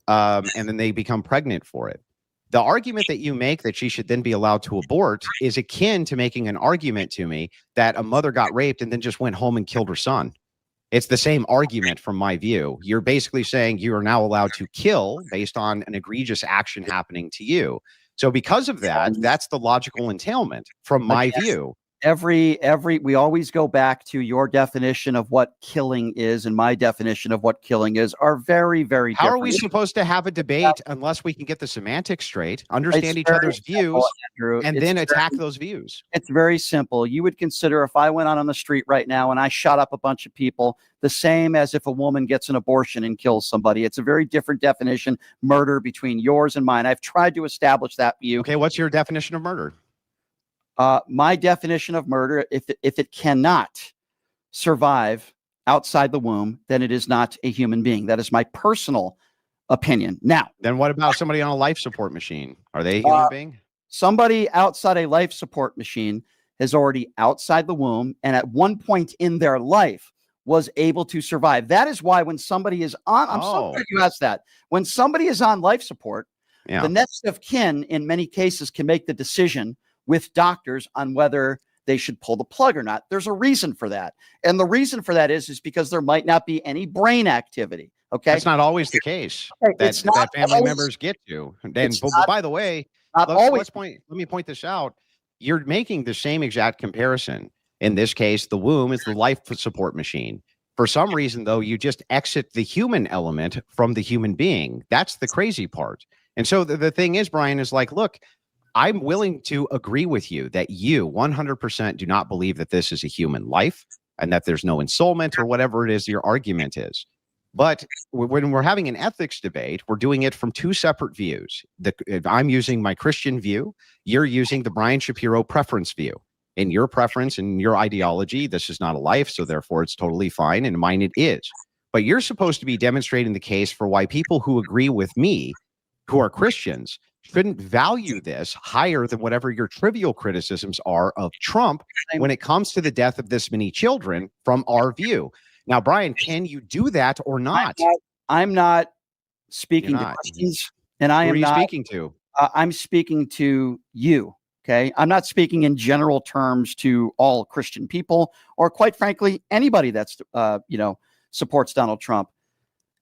and then they become pregnant for it, the argument that you make that she should then be allowed to abort is akin to making an argument to me that a mother got raped and then just went home and killed her son. It's the same argument from my view. You're basically saying you are now allowed to kill based on an egregious action happening to you. So because of that, that's the logical entailment from my view. We always go back to your definition of what killing is and my definition of what killing is are very, very different. How are we supposed to have a debate unless we can get the semantics straight, understand each other's views, and then attack those views? It's very simple. You would consider if I went out on the street right now and I shot up a bunch of people, the same as if a woman gets an abortion and kills somebody. It's a very different definition, murder, between yours and mine. I've tried to establish that for you. Okay, what's your definition of murder? My definition of murder, if it cannot survive outside the womb, then it is not a human being. That is my personal opinion. Now, then what about somebody on a life support machine? Are they a human being? Somebody outside a life support machine is already outside the womb, and at one point in their life was able to survive. That is why when somebody is on, I'm so glad you asked that. When somebody is on life support, the next of kin in many cases can make the decision with doctors on whether they should pull the plug or not. There's a reason for that. And the reason for that is because there might not be any brain activity. Okay. That's not always the case. That family members get to. And by the way, let me point this out. You're making the same exact comparison. In this case, the womb is the life support machine. For some reason, though, you just exit the human element from the human being. That's the crazy part. And so the thing is, Brian, is like, look, I'm willing to agree with you that you 100% do not believe that this is a human life and that there's no ensoulment or whatever it is your argument is. But when we're having an ethics debate, we're doing it from two separate views. I'm using my Christian view. You're using the Brian Shapiro preference view. In your preference and your ideology, this is not a life, so therefore it's totally fine. And in mine, it is. But you're supposed to be demonstrating the case for why people who agree with me, who are Christians, shouldn't value this higher than whatever your trivial criticisms are of Trump when it comes to the death of this many children from our view. Now, Brian, can you do that or not? I'm not speaking to Christians, and I am not speaking to. I'm speaking to you. Okay. I'm not speaking in general terms to all Christian people, or quite frankly, anybody that's, supports Donald Trump.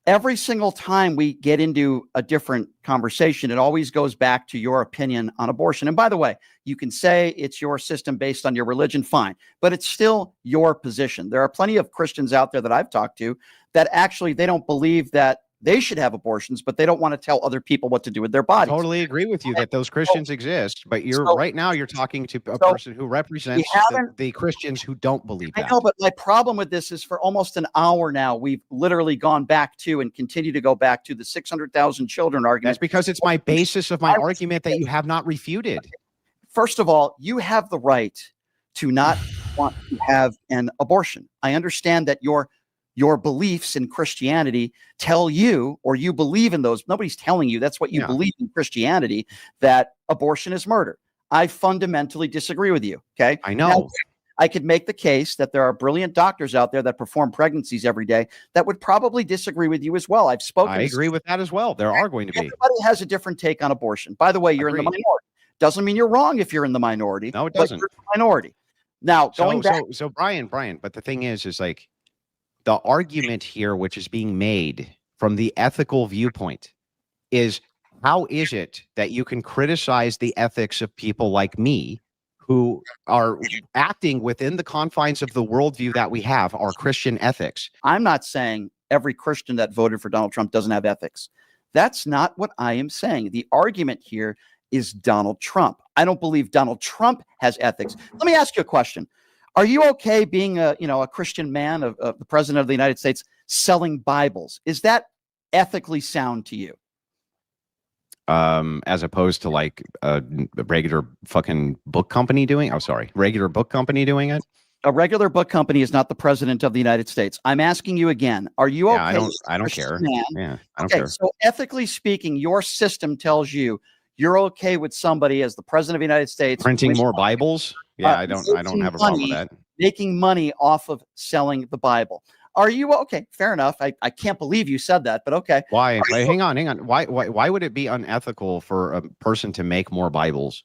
Every single time we get into a different conversation, it always goes back to your opinion on abortion. And by the way, you can say it's your system based on your religion, fine, but it's still your position. There are plenty of Christians out there that I've talked to that actually they don't believe that they should have abortions, but they don't want to tell other people what to do with their I bodies. totally agree with you that those Christians exist, but right now you're talking to a person who represents the Christians who don't believe that. I know, but my problem with this is for almost an hour now, we've literally gone back to and continue to go back to the 600,000 children argument. That's because it's my basis of my argument that you have not refuted. First of all, you have the right to not want to have an abortion. I understand that your beliefs in Christianity tell you, or you believe in those. Nobody's telling you. That's what you believe in Christianity, that abortion is murder. I fundamentally disagree with you. Okay. I know. Now, I could make the case that there are brilliant doctors out there that perform pregnancies every day that would probably disagree with you as well. I've spoken. I agree with that as well. There are going to be. Everybody has a different take on abortion. By the way, you're in the minority. Doesn't mean you're wrong if you're in the minority. No, it doesn't. But you're in the minority. Now, going back. So Brian, but the thing is like, the argument here, which is being made from the ethical viewpoint, is how is it that you can criticize the ethics of people like me who are acting within the confines of the worldview that we have, our Christian ethics? I'm not saying every Christian that voted for Donald Trump doesn't have ethics. That's not what I am saying. The argument here is Donald Trump. I don't believe Donald Trump has ethics. Let me ask you a question. Are you okay being a Christian man of the president of the United States selling Bibles? Is that ethically sound to you? As opposed to like a regular fucking book company doing? Regular book company doing it? A regular book company is not the president of the United States. I'm asking you again. Are you okay? I don't care. Yeah, I don't care. So ethically speaking, your system tells you you're okay with somebody as the president of the United States printing more Bibles. Yeah, I don't have a problem with that. Making money off of selling the Bible. Are you okay? Fair enough. I can't believe you said that, but okay. Why? Hang on. Why would it be unethical for a person to make more Bibles?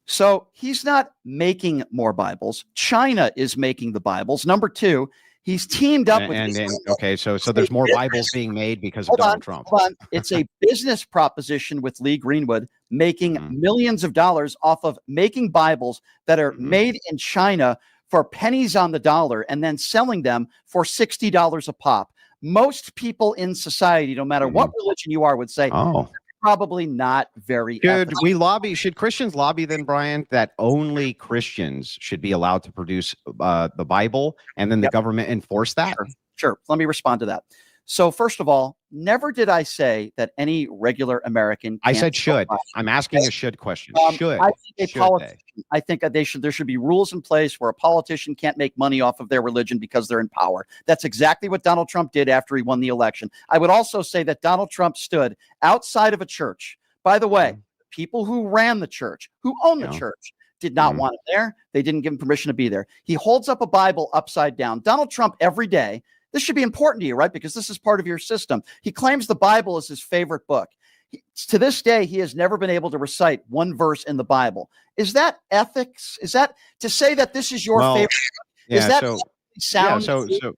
So he's not making more Bibles. China is making the Bibles. Number two, he's teamed up with. So there's more Bibles being made because of Donald Trump. Hold on. It's a business proposition with Lee Greenwood making millions of dollars off of making Bibles that are made in China for pennies on the dollar and then selling them for $60 a pop. Most people in society, no matter what religion you are, would say, probably not very ethical. Should Christians lobby then, Brian, that only Christians should be allowed to produce the Bible and then the government enforce that? Sure. Let me respond to that. So first of all, never did I say that any regular American. I said should. I'm asking a should question. Should. I think there should be rules in place where a politician can't make money off of their religion because they're in power. That's exactly what Donald Trump did after he won the election. I would also say that Donald Trump stood outside of a church. By the way, people who ran the church, who owned the church, did not want him there. They didn't give him permission to be there. He holds up a Bible upside down. Donald Trump every day. This should be important to you, right? Because this is part of your system. He claims the Bible is his favorite book. To this day, he has never been able to recite one verse in the Bible. Is that ethics? Is that to say that this is your favorite book? Yeah, is that sound?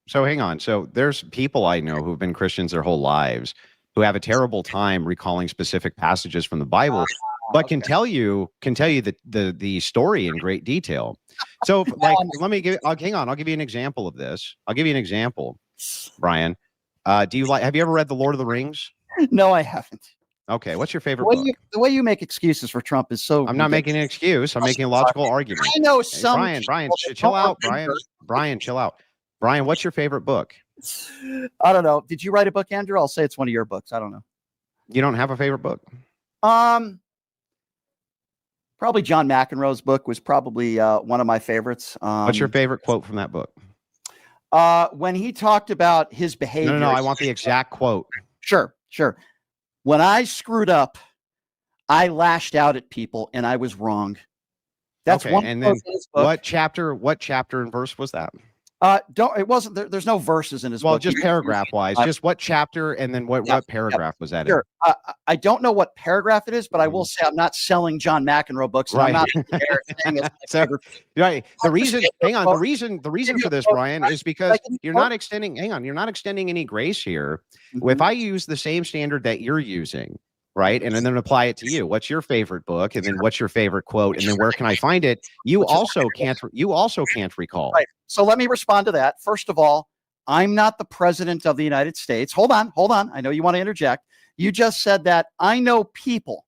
So hang on. So there's people I know who've been Christians their whole lives who have a terrible time recalling specific passages from the Bible, but can tell you the story in great detail. So like, hang on. I'll give you an example of this. I'll give you an example. Brian, have you ever read The Lord of the Rings? No, I haven't. Okay, what's your favorite book? The way you make excuses for Trump is so. I'm not making an excuse. I'm making a logical argument. I know some. Brian, chill out. Brian, chill out. Brian, what's your favorite book? I don't know. Did you write a book, Andrew? I'll say it's one of your books. I don't know. You don't have a favorite book? Probably John McEnroe's book was probably one of my favorites. What's your favorite quote from that book? When he talked about his behavior. No, I want the exact quote. Sure. When I screwed up, I lashed out at people and I was wrong. That's one. And then what chapter and verse was that? It wasn't there, there's no verses in his Well, book. just paragraph wise, just what chapter and then what paragraph was that Sure. I don't know what paragraph it is, but I will in? say I'm not selling John McEnroe books. And I'm not there saying it's my So, favorite. right. The reason, hang on, quote. the reason for this, Brian, is because you're not extending, hang on, you're not extending any grace here. If I use the same standard that you're using, right, and then apply it to you, what's your favorite book, and then what's your favorite quote, and then where can I find it? You also can't recall. Right. So let me respond to that. First of all, I'm not the president of the United States. Hold on. I know you want to interject. You just said that I know people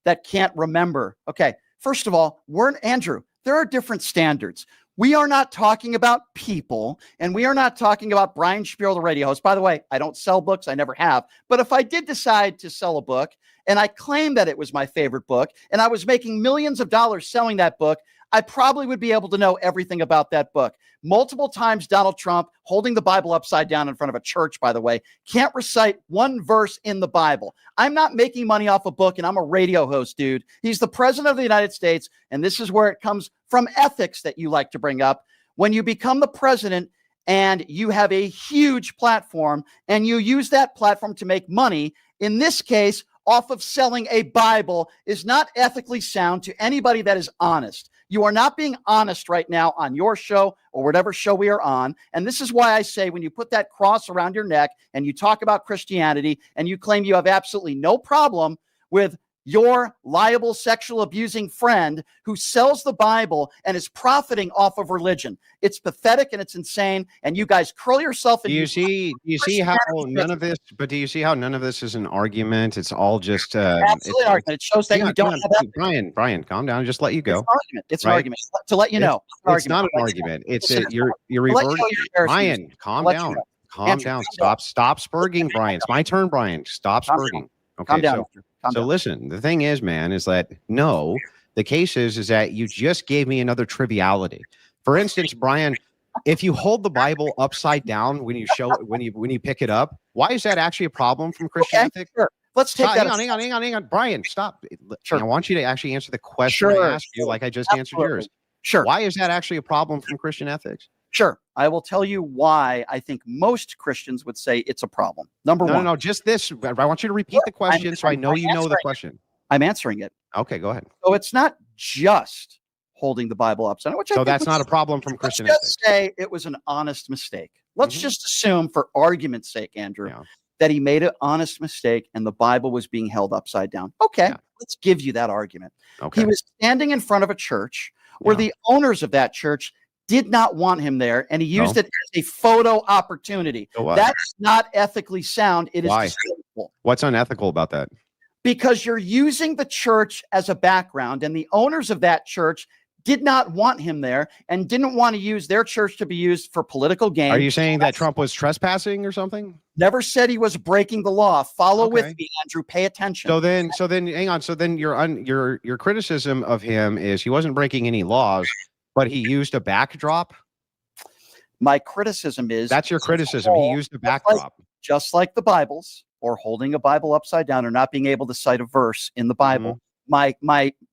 that can't remember. Okay. First of all, Andrew, there are different standards. We are not talking about people, and we are not talking about Brian Shapiro, the radio host. By the way, I don't sell books. I never have. But if I did decide to sell a book and I claimed that it was my favorite book and I was making millions of dollars selling that book, I probably would be able to know everything about that book. Multiple times, Donald Trump, holding the Bible upside down in front of a church, by the way, can't recite one verse in the Bible. I'm not making money off a book, and I'm a radio host, dude. He's the president of the United States, and this is where it comes from ethics that you like to bring up. When you become the president and you have a huge platform and you use that platform to make money, in this case, off of selling a Bible, is not ethically sound to anybody that is honest. You are not being honest right now on your show or whatever show we are on. And this is why I say when you put that cross around your neck and you talk about Christianity and you claim you have absolutely no problem with your liable sexual abusing friend who sells the Bible and is profiting off of religion. It's pathetic and it's insane. And you guys curl yourself. Do you see how none of this, but do you see how none of this is an argument? It's all just absolutely an argument. It shows that you don't have that. Brian, calm down. Just let you go. It's an argument. To let you know. It's not an argument. It's you're reverting. Brian, calm down. Calm down. Stop spurging, Brian. It's my turn, Brian. Stop spurging. Okay. Calm down. So listen, the thing is, man, is that no, the case is that you just gave me another triviality. For instance, Brian, if you hold the Bible upside down when you pick it up, why is that actually a problem from Christian ethics? Sure. Let's take that. Hang on. Brian, stop. Sure. I want you to actually answer the question I asked you like I just answered yours. Sure. Why is that actually a problem from Christian ethics? Sure. I will tell you why I think most Christians would say it's a problem. Number one. No, just this. I want you to repeat the question so I know you know the question. I'm answering it. Okay, go ahead. So it's not just holding the Bible upside down. So that's not a problem from Christian ethics. Let's just say it was an honest mistake. Let's just assume, for argument's sake, Andrew, that he made an honest mistake and the Bible was being held upside down. Okay, let's give you that argument. Okay. He was standing in front of a church where the owners of that church did not want him there, and he used it as a photo opportunity. So that's not ethically sound. It is distasteful. What's unethical about that? Because you're using the church as a background, and the owners of that church did not want him there and didn't want to use their church to be used for political gain. Are you saying that Trump was trespassing or something? Never said he was breaking the law. Follow with me, Andrew. Pay attention. So then, hang on. So then your criticism of him is he wasn't breaking any laws, but he used a backdrop. My criticism is that's your criticism. He used a backdrop, just like the Bibles, or holding a Bible upside down, or not being able to cite a verse in the Bible.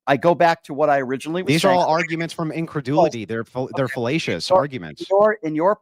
I go back to what I originally was These saying. are all arguments from incredulity. They're fallacious arguments. In your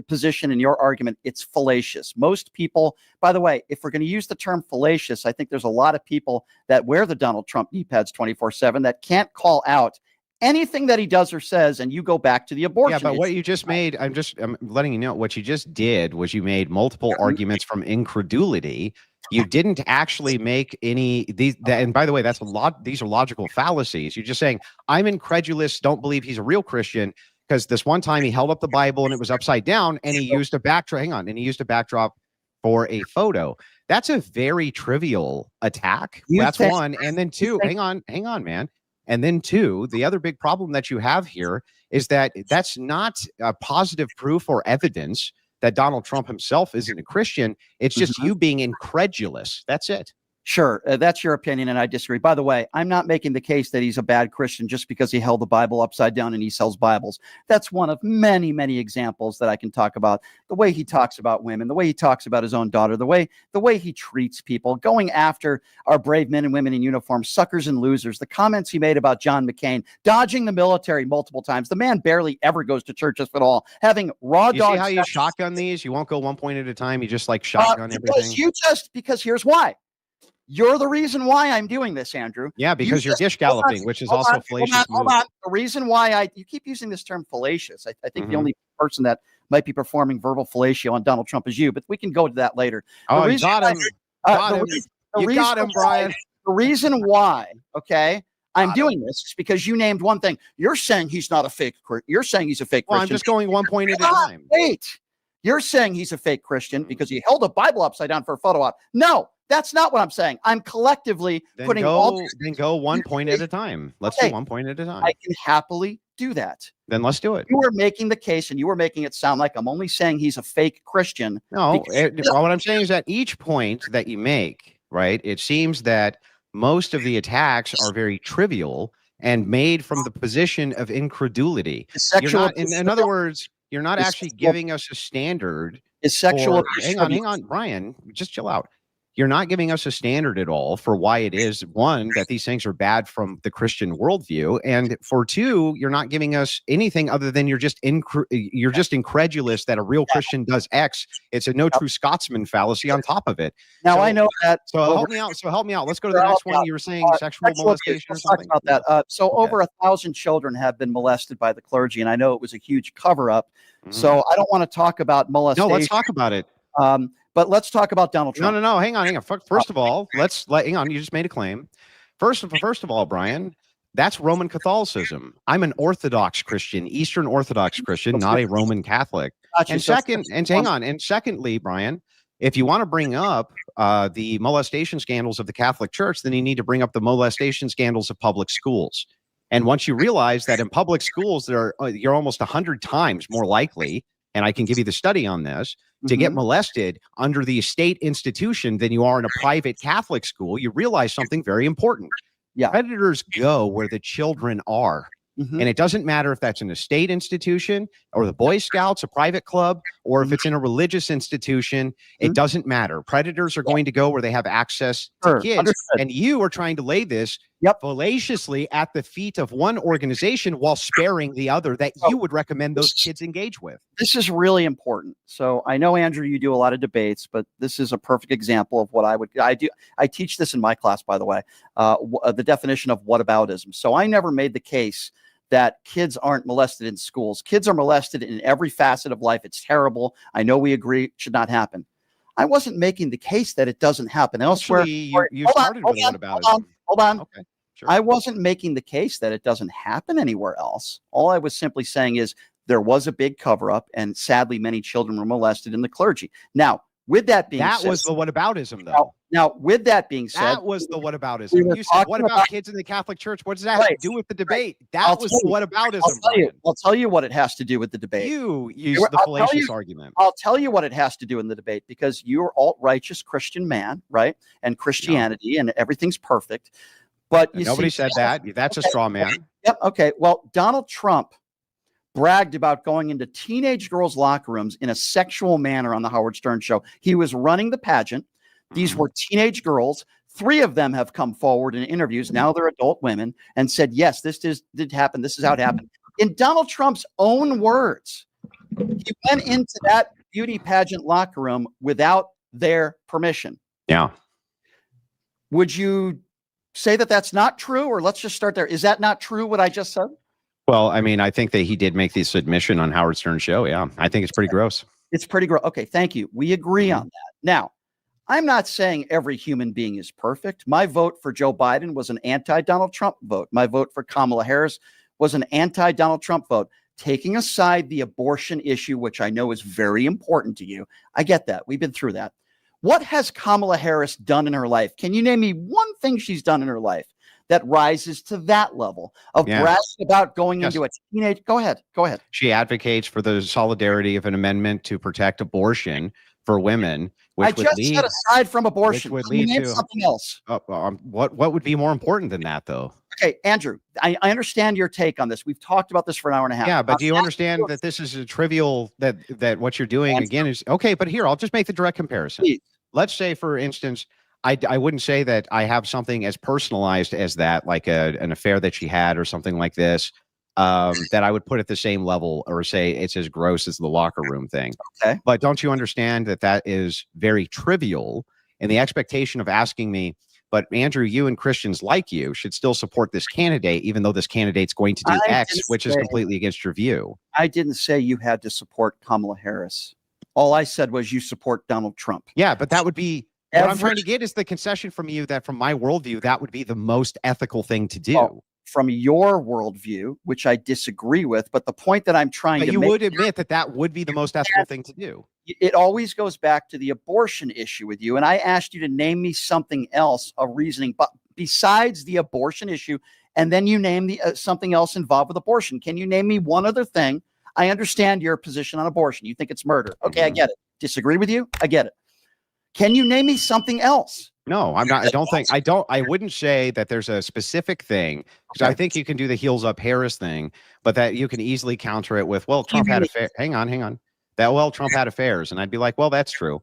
position, in your argument, it's fallacious. Most people, by the way, if we're going to use the term fallacious, I think there's a lot of people that wear the Donald Trump knee pads 24/7 that can't call out anything that he does or says, and you go back to the abortion. Yeah, but what you just made, I'm letting you know, what you just did was you made multiple arguments from incredulity. You didn't actually make any and by the way, that's a lot. These are logical fallacies. You're just saying, I'm incredulous, don't believe he's a real Christian, because this one time he held up the Bible and it was upside down, and he used a backdrop. Hang on, and he used a backdrop for a photo. That's a very trivial attack. That's one. And then two, hang on, man. And then two, the other big problem that you have here is that that's not positive proof or evidence that Donald Trump himself isn't a Christian. It's just you being incredulous. That's it. Sure, that's your opinion, and I disagree. By the way, I'm not making the case that he's a bad Christian just because he held the Bible upside down and he sells Bibles. That's one of many, many examples that I can talk about. The way he talks about women, the way he talks about his own daughter, the way he treats people, going after our brave men and women in uniform, suckers and losers, the comments he made about John McCain, dodging the military multiple times. The man barely ever goes to church, if at all, having raw You dog. see how you shotgun these? You won't go one point at a time. You just like shotgun everything. Because here's why. You're the reason why I'm doing this, Andrew. Yeah, because you're gish galloping, which is also fallacious. Hold on. The reason why you keep using this term fallacious, I think the only person that might be performing verbal fellatio on Donald Trump is you, but we can go to that later. Oh, you got him. You got him, Brian. The reason why, okay, I'm doing this is because you named one thing. You're saying he's not a fake. You're saying he's a fake Christian. Well, I'm just going one point at a time. Wait. You're saying he's a fake Christian because he held a Bible upside down for a photo op. No. That's not what I'm saying. I'm collectively putting Then go one point at a time. Let's do one point at a time. I can happily do that. Then let's do it. You were making the case, and you were making it sound like I'm only saying he's a fake Christian. No, what I'm saying is that each point that you make, right, it seems that most of the attacks are very trivial and made from the position of incredulity. In other words, you're not actually giving us a standard. Is sexual hang on, Brian, just chill out. You're not giving us a standard at all for why it is, one, that these things are bad from the Christian worldview, and for two, you're not giving us anything other than you're just incredulous that a real Christian does X. It's a no true Scotsman fallacy on top of it. Now I know that. So help me out. Let's go to the next one. You were saying sexual molestation or something. Talk about that. So over 1,000 children have been molested by the clergy, and I know it was a huge cover up. So I don't want to talk about molestation. No, let's talk about it. But let's talk about Donald Trump. No. Hang on. First of all, hang on. You just made a claim. First of all, Brian, that's Roman Catholicism. I'm an Orthodox Christian, Eastern Orthodox Christian, not a Roman Catholic. Gotcha. And secondly, Brian, if you want to bring up the molestation scandals of the Catholic Church, then you need to bring up the molestation scandals of public schools. And once you realize that in public schools, you're almost 100 times more likely, and I can give you the study on this, to get molested under the state institution than you are in a private Catholic school, you realize something very important. Yeah. Predators go where the children are. And it doesn't matter if that's in a state institution or the Boy Scouts, a private club, or if it's in a religious institution, it doesn't matter. Predators are going to go where they have access to kids. Understood. And you are trying to lay this fallaciously at the feet of one organization while sparing the other that you would recommend those kids engage with. This is really important. So I know, Andrew, you do a lot of debates, but this is a perfect example of what I do. I teach this in my class, by the way, the definition of whataboutism. So I never made the case that kids aren't molested in schools. Kids are molested in every facet of life. It's terrible. I know we agree it should not happen. I wasn't making the case that it doesn't happen elsewhere. Actually, you started with whataboutism. Hold on. Okay. Sure. I wasn't making the case that it doesn't happen anywhere else. All I was simply saying is there was a big cover up, and sadly, many children were molested in the clergy. Now, with that being said, that was the whataboutism, though. Now, with that being said, that was the whataboutism. You said, what about kids in the Catholic Church? What does that have to do with the debate? That was the whataboutism. I'll tell you what it has to do with the debate. You use the fallacious argument. I'll tell you what it has to do in the debate, because you're alt-righteous Christian man, right? And Christianity and everything's perfect. But nobody said that. That's a straw man. Yep. Okay. Well, Donald Trump bragged about going into teenage girls' locker rooms in a sexual manner on the Howard Stern show. He was running the pageant. These were teenage girls. 3 of them have come forward in interviews. Now they're adult women and said, yes, this did happen. This is how it happened. In Donald Trump's own words, he went into that beauty pageant locker room without their permission. Yeah. Would you say that that's not true? Or let's just start there. Is that not true, what I just said? Well, I mean, I think that he did make this admission on Howard Stern's show. Yeah, I think it's pretty gross. It's pretty gross. Okay, thank you. We agree on that. Now, I'm not saying every human being is perfect. My vote for Joe Biden was an anti-Donald Trump vote. My vote for Kamala Harris was an anti-Donald Trump vote. Taking aside the abortion issue, which I know is very important to you. I get that. We've been through that. What has Kamala Harris done in her life? Can you name me one thing she's done in her life that rises to that level of bragging about going into a teenage? Go ahead. She advocates for the solidarity of an amendment to protect abortion for women, I which would just lead, said aside from abortion, which would can you lead name to something else. what would be more important than that, though? Okay, Andrew, I understand your take on this. We've talked about this for an hour and a half. Yeah, but do you understand that this is a trivial, that what you're doing Andrew, again is okay? But here, I'll just make the direct comparison. please. Let's say, for instance, I wouldn't say that I have something as personalized as that, like an affair that she had or something like this, that I would put at the same level or say it's as gross as the locker room thing. Okay. But don't you understand that that is very trivial? And the expectation of asking me, but Andrew, you and Christians like you should still support this candidate, even though this candidate's going to do X, which is completely against your view. I didn't say you had to support Kamala Harris. All I said was you support Donald Trump. Yeah, but that would be what I'm trying to get is the concession from you that from my worldview, that would be the most ethical thing to do. Well, from your worldview, which I disagree with, but the point that I'm trying to make— But you would admit that that would be the most ethical thing to do. It always goes back to the abortion issue with you. And I asked you to name me something else, a reasoning, but besides the abortion issue, and then you name the something else involved with abortion. Can you name me one other thing? I understand your position on abortion. You think it's murder. Okay, I get it. Disagree with you? I get it. Can you name me something else? No, I'm not. I wouldn't say that there's a specific thing, because I think you can do the heels up Harris thing, but that you can easily counter it with, well, Trump had affairs. Hang on. Trump had affairs. And I'd be like, well, that's true.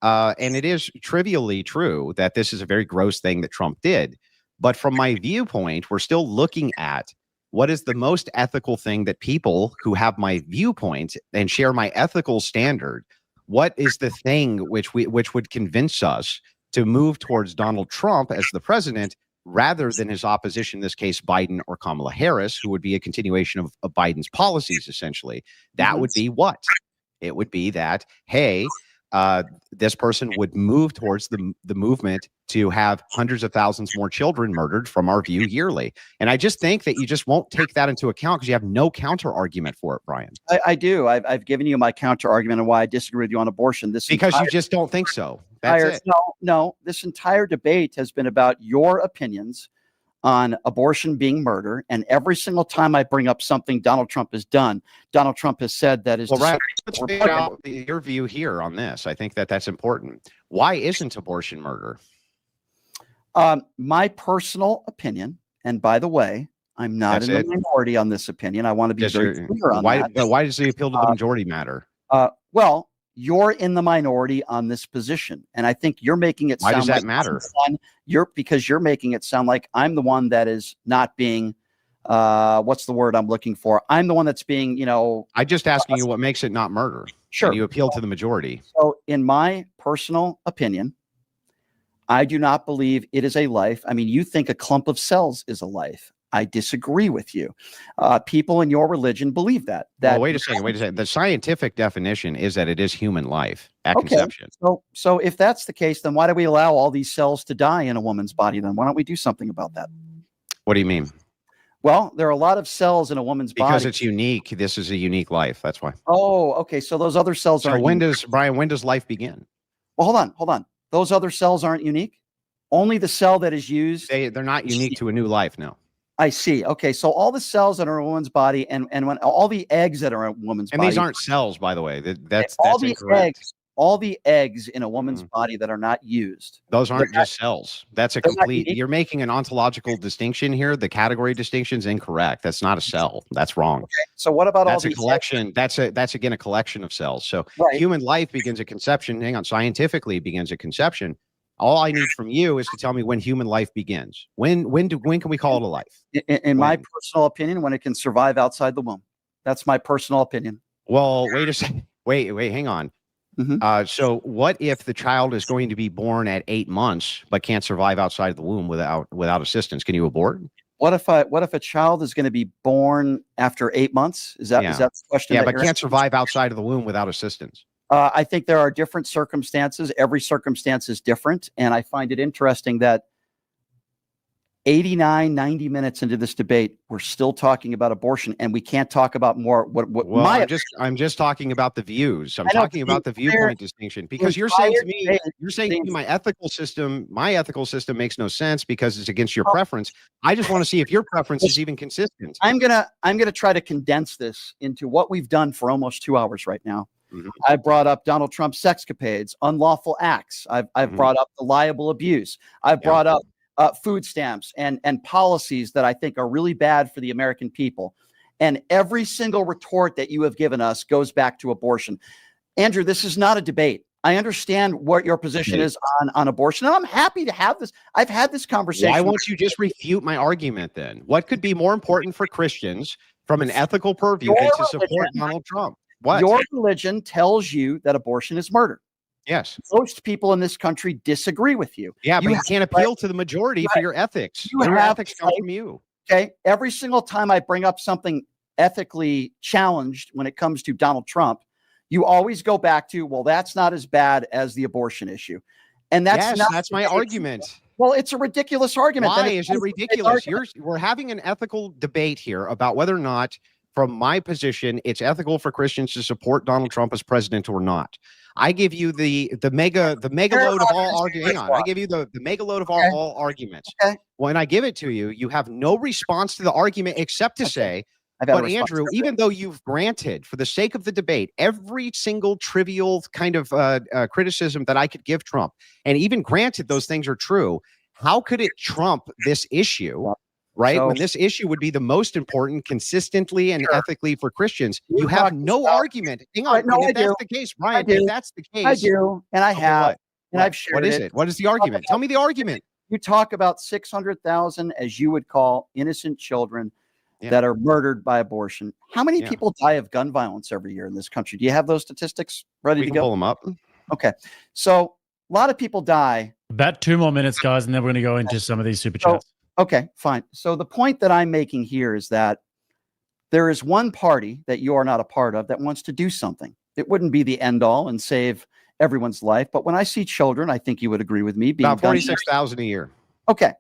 And it is trivially true that this is a very gross thing that Trump did. But from my viewpoint, we're still looking at what is the most ethical thing that people who have my viewpoint and share my ethical standard, what is the thing which would convince us to move towards Donald Trump as the president rather than his opposition, in this case, Biden or Kamala Harris, who would be a continuation of Biden's policies, essentially. That would be what? It would be that, hey, this person would move towards the movement to have hundreds of thousands more children murdered from our view yearly. And I just think that you just won't take that into account because you have no counter argument for it, Brian. I do. I've given you my counter argument on why I disagree with you on abortion. Because you just don't think so. That's it. No. This entire debate has been about your opinions on abortion being murder. And every single time I bring up something Donald Trump has done, Donald Trump has said that is— well, right. Let's figure out your view here on this. I think that that's important. Why isn't abortion murder? My personal opinion, and by the way, I'm not in the minority on this opinion. I want to be very clear on that. But why does the appeal to the majority matter? Well, you're in the minority on this position, and I think you're making it sound— Why does that matter? Because you're making it sound like I'm the one that is not being— what's the word I'm looking for? I'm the one that's being, I'm just asking you what makes it not murder. Sure. And you appeal to the majority. So in my personal opinion, I do not believe it is a life. I mean, you think a clump of cells is a life. I disagree with you. People in your religion believe that. Well, wait a second. The scientific definition is that it is human life at conception. So if that's the case, then why do we allow all these cells to die in a woman's body then? Why don't we do something about that? What do you mean? Well, there are a lot of cells in a woman's body. Because it's unique. This is a unique life. That's why. Oh, okay. So those other cells aren't— when does life begin? Well, hold on. Those other cells aren't unique? Only the cell that is used— They're not unique to a new life, no. I see. Okay, so all the cells that are in a woman's body, and when all the eggs that are in a woman's body— And these aren't cells, by the way. That's incorrect. All the eggs in a woman's body that are not used— those aren't just cells. That's a complete— you're making an ontological distinction here. The category distinction is incorrect. That's not a cell. That's wrong. Okay. So what about all these— That's a collection. That's again a collection of cells. So human life begins at conception. Hang on. Scientifically, it begins at conception. All I need from you is to tell me when human life begins. When can we call it a life? In my personal opinion, when it can survive outside the womb. That's my personal opinion. Well, wait a second. Wait, hang on. So what if the child is going to be born at 8 months but can't survive outside of the womb without assistance? Can you abort? What if a child is going to be born after 8 months? Is that the question? Yeah, but can't survive outside of the womb without assistance. I think there are different circumstances. Every circumstance is different. And I find it interesting that 90 minutes into this debate, we're still talking about abortion, and we can't talk about more. I'm just talking about the views. I'm talking about the viewpoint distinction, because you're saying to me, my ethical system makes no sense because it's against your preference. I just want to see if your preference is even consistent. I'm gonna try to condense this into what we've done for almost 2 hours right now. I've brought up Donald Trump's sexcapades, unlawful acts. I've brought up the liable abuse. I've brought up food stamps and policies that I think are really bad for the American people. And every single retort that you have given us goes back to abortion. Andrew, this is not a debate. I understand what your position is on abortion, and I'm happy to have this. I've had this conversation. Why won't you just refute my argument then? What could be more important for Christians from an ethical purview than to support Donald Trump? What? Your religion tells you that abortion is murder. Yes. Most people in this country disagree with you. Yeah, but you can't appeal to the majority for your ethics. Your ethics come from you. Okay. Every single time I bring up something ethically challenged when it comes to Donald Trump, you always go back to, well, that's not as bad as the abortion issue. And that's my argument. Well, it's a ridiculous argument. Why is it ridiculous? We're having an ethical debate here about whether or not, from my position, it's ethical for Christians to support Donald Trump as president or not. I give you the mega load of all arguments. Hang on. I give you the mega load of all arguments. Okay. When I give it to you, you have no response to the argument except to say, but Andrew, even though you've granted, for the sake of the debate, every single trivial kind of criticism that I could give Trump, and even granted those things are true, how could it trump this issue, right? When this issue would be the most important consistently and ethically for Christians, you have no argument. Hang on. If that's the case, Brian, if that's the case. I do, and I have, and I've shared What is it? What is the argument? Tell me the argument. You talk about 600,000, as you would call, innocent children that are murdered by abortion. How many people die of gun violence every year in this country? Do you have those statistics ready to go? Pull them up. Okay. So a lot of people die. About 2 more minutes, guys, and then we're going to go into some of these super chats. Okay, fine. So the point that I'm making here is that there is one party that you are not a part of that wants to do something. It wouldn't be the end all and save everyone's life. But when I see children, I think you would agree with me. Being about 46,000 a year. Okay.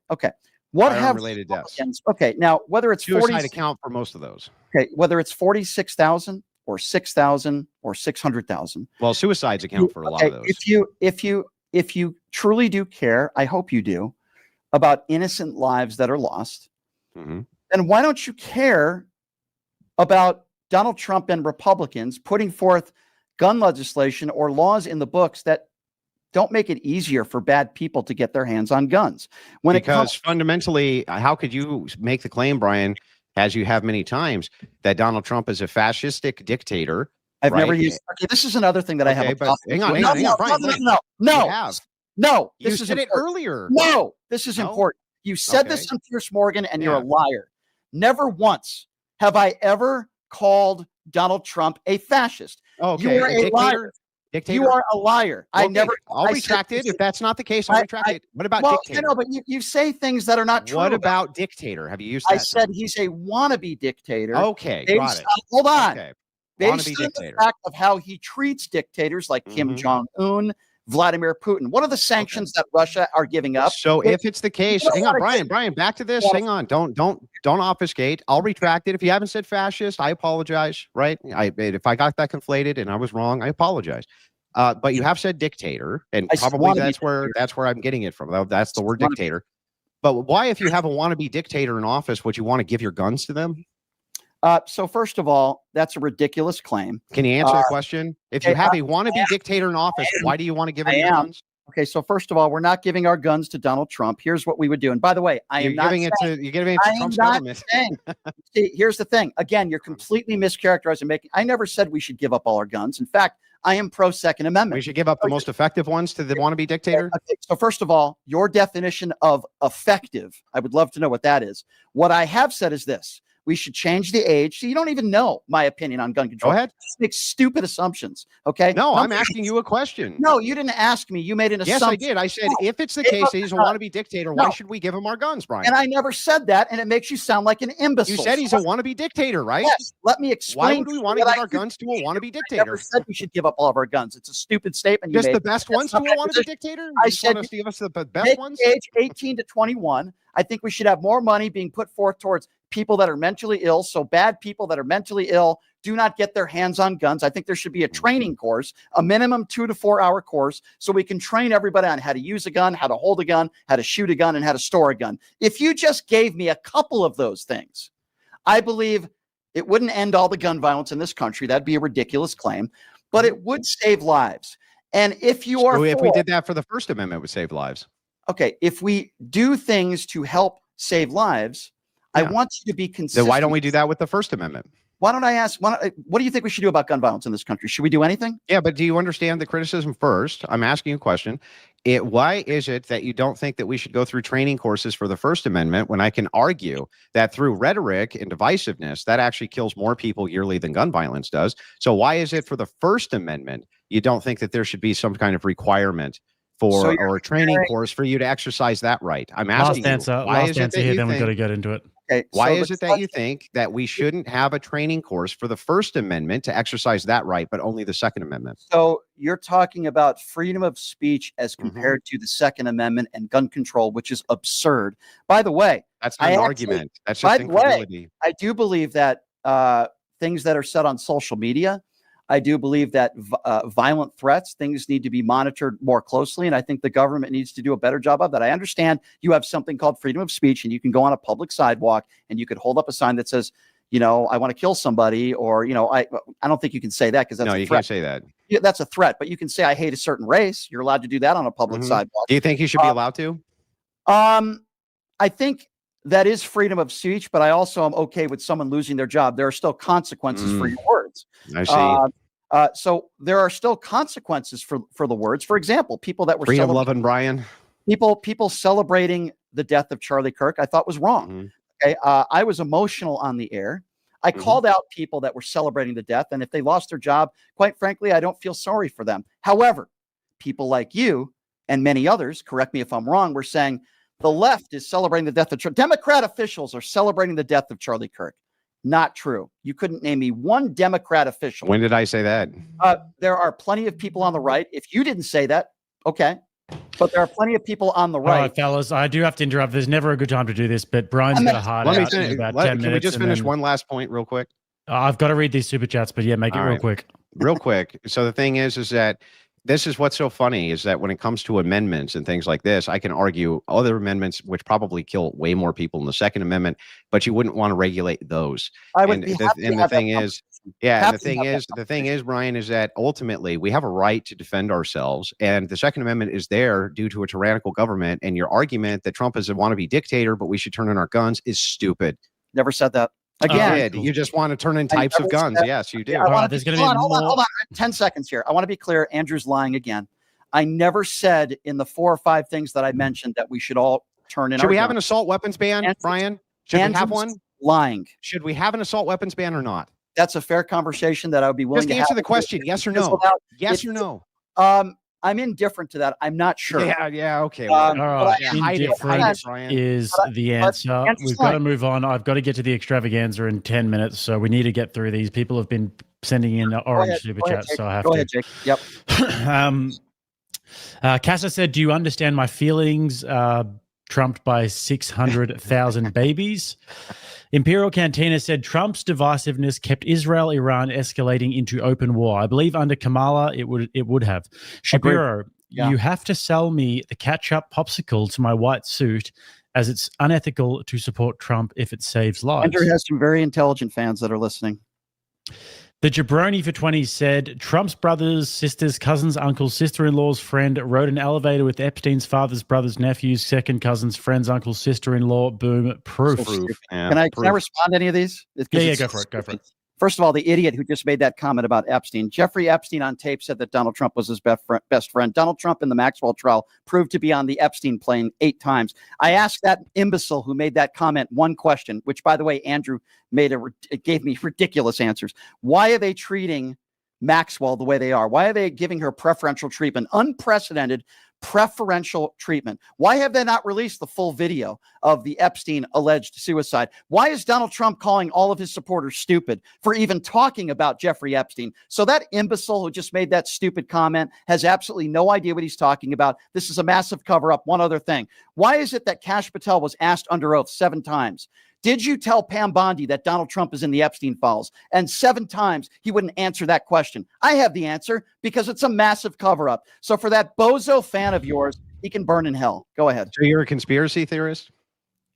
What have related deaths? Okay, now whether it's suicide account for most of those. Okay, whether it's 46,000 or 6,000 or 600,000. Well, suicides account for a lot of those. If you truly do care, I hope you do, about innocent lives that are lost, then why don't you care about Donald Trump and Republicans putting forth gun legislation or laws in the books that don't make it easier for bad people to get their hands on guns? Because fundamentally, how could you make the claim, Brian, as you have many times, that Donald Trump is a fascistic dictator? I've never used. Okay, this is another thing that I have. But hang on, Brian. No. You said it earlier. No, this is important. You said this on Piers Morgan, and you're a liar. Never once have I ever called Donald Trump a fascist. Okay, you are a liar. Dictator? You are a liar. I'll retract it. If that's not the case, I'll retract it. What about dictator? No, but you say things that are not true. What about dictator? Have you used that? I said he's a wannabe dictator. Okay, got it. Hold on. Okay. Based on the fact of how he treats dictators like Kim Jong-un, Vladimir Putin. What are the sanctions that Russia are giving up? So if it's the case, hang on, Brian, back to this. Hang on. Don't obfuscate. I'll retract it. If you haven't said fascist, I apologize, right? If I got that conflated and I was wrong, I apologize. But you have said dictator, and probably that's where I'm getting it from. That's the word dictator. But why, if you have a wannabe dictator in office, would you want to give your guns to them? So first of all, that's a ridiculous claim. Can you answer the question? If you have a wannabe dictator in office, why do you want to give him your guns? Okay, so first of all, we're not giving our guns to Donald Trump. Here's what we would do. And by the way, you're giving it to Trump's government. See, here's the thing. Again, you're completely mischaracterizing. I never said we should give up all our guns. In fact, I am pro Second Amendment. We should give up the most effective ones to the wannabe dictator. Okay, so first of all, your definition of effective, I would love to know what that is. What I have said is this. We should change the age. So you don't even know my opinion on gun control. Go ahead. Just make stupid assumptions. Okay. No, I'm asking you a question. No, you didn't ask me. You made an assumption. Yes, I did. I said, if it's the case that he's a wannabe dictator, why should we give him our guns, Brian? And I never said that. And it makes you sound like an imbecile. You said he's a wannabe dictator, right? Yes. Let me explain. Why would we want to give our guns to a wannabe dictator? I never said we should give up all of our guns. It's a stupid statement. Just the best ones to a wannabe dictator? I said, want us to give us the best ones? Age 18 to 21. I think we should have more money being put forth towards people that are mentally ill. So bad people that are mentally ill do not get their hands on guns. I think there should be a training course, a minimum 2 to 4 hour course, so we can train everybody on how to use a gun, how to hold a gun, how to shoot a gun, and how to store a gun. If you just gave me a couple of those things, I believe it wouldn't end all the gun violence in this country. That'd be a ridiculous claim. but it would save lives. And if you are, if we did that for the First Amendment, it would save lives. Okay, if we do things to help save lives, I want you to be consistent. Then why don't we do that with the First Amendment? Why don't I ask, what do you think we should do about gun violence in this country? Should we do anything? Yeah, but do you understand the criticism first? I'm asking you a question. Why is it that you don't think that we should go through training courses for the First Amendment when I can argue that through rhetoric and divisiveness, that actually kills more people yearly than gun violence does? So why is it for the First Amendment you don't think that there should be some kind of requirement for or a training course for you to exercise that right? I'm asking last answer here, then we've got to get into it. Okay, why is it that you think that we shouldn't have a training course for the First Amendment to exercise that right, but only the Second Amendment? So you're talking about freedom of speech as compared to the Second Amendment and gun control, which is absurd. By the way, that's not an argument. That's just incredulity. I do believe that things that are said on social media, I do believe that violent threats, things need to be monitored more closely. And I think the government needs to do a better job of that. I understand you have something called freedom of speech, and you can go on a public sidewalk and you could hold up a sign that says, I want to kill somebody, or, I don't think you can say that because that's you can't say that. Yeah, that's a threat, but you can say, I hate a certain race. You're allowed to do that on a public sidewalk. Do you think you should be allowed to? I think that is freedom of speech, but I also am okay with someone losing their job. There are still consequences for your words. I see. So there are still consequences for the words. For example, people that were freedom, love, and Brian. People celebrating the death of Charlie Kirk, I thought was wrong. Okay, I was emotional on the air. I called out people that were celebrating the death, and if they lost their job, quite frankly, I don't feel sorry for them. However, people like you and many others, correct me if I'm wrong, were saying the left is celebrating the death of Democrat officials are celebrating the death of Charlie Kirk. Not true. You couldn't name me one Democrat official. When did I say that? There are plenty of people on the right. If you didn't say that, okay. But there are plenty of people on the right. All right, fellas, I do have to interrupt. There's never a good time to do this, but Brian's got a hard out in about 10 minutes. Can we just finish one last point real quick? I've got to read these super chats, but yeah, make it real quick. Real quick. So the thing is that this is what's so funny is that when it comes to amendments and things like this, I can argue other amendments which probably kill way more people than the Second Amendment, but you wouldn't want to regulate those. The thing is, Brian, is that ultimately we have a right to defend ourselves, and the Second Amendment is there due to a tyrannical government. And your argument that Trump is a wannabe dictator, but we should turn in our guns is stupid. Never said that. Again, you just want to turn in types of guns. Yes, you do. There's going to be hold on. 10 seconds here. I want to be clear. Andrew's lying again. I never said in the 4 or 5 things that I mentioned that we should all turn in. Should we have an assault weapons ban, Brian? Should we have one? Lying. Should we have an assault weapons ban or not? That's a fair conversation that I would be willing to answer the question. Yes or no? Yes or no? I'm indifferent to that. I'm not sure. Yeah, okay. All right. Indifferent is the answer. We've got to move on. I've got to get to the extravaganza in 10 minutes, so we need to get through these. People have been sending in orange super chats, so I have to. Go ahead, Jake. Yep. Casa said, do you understand my feelings? Trumped by 600,000 babies. Imperial Cantina said Trump's divisiveness kept Israel-Iran escalating into open war. I believe under Kamala it would have. Shapiro, you have to sell me the ketchup popsicle to my white suit, as it's unethical to support Trump if it saves lives. Andrew has some very intelligent fans that are listening. The Jabroni for 20 said Trump's brothers, sisters, cousins, uncles, sister-in-law's friend rode an elevator with Epstein's father's brother's nephews, second cousins, friends, uncles, sister-in-law. Boom. Proof. Can I respond to any of these? Yeah, go for it. Go for it. First of all, the idiot who just made that comment about Epstein. Jeffrey Epstein on tape said that Donald Trump was his best friend. Donald Trump in the Maxwell trial proved to be on the Epstein plane 8 times. I asked that imbecile who made that comment one question, which, by the way, Andrew gave me ridiculous answers. Why are they treating Maxwell the way they are? Why are they giving her preferential treatment? Unprecedented preferential treatment. Why have they not released the full video of the Epstein alleged suicide? Why is Donald Trump calling all of his supporters stupid for even talking about Jeffrey Epstein? So that imbecile who just made that stupid comment has absolutely no idea what he's talking about. This is a massive cover-up. One other thing. Why is it that Kash Patel was asked under oath 7 times? Did you tell Pam Bondi that Donald Trump is in the Epstein files? And 7 times he wouldn't answer that question. I have the answer because it's a massive cover-up. So for that bozo fan of yours, he can burn in hell. Go ahead. So you're a conspiracy theorist?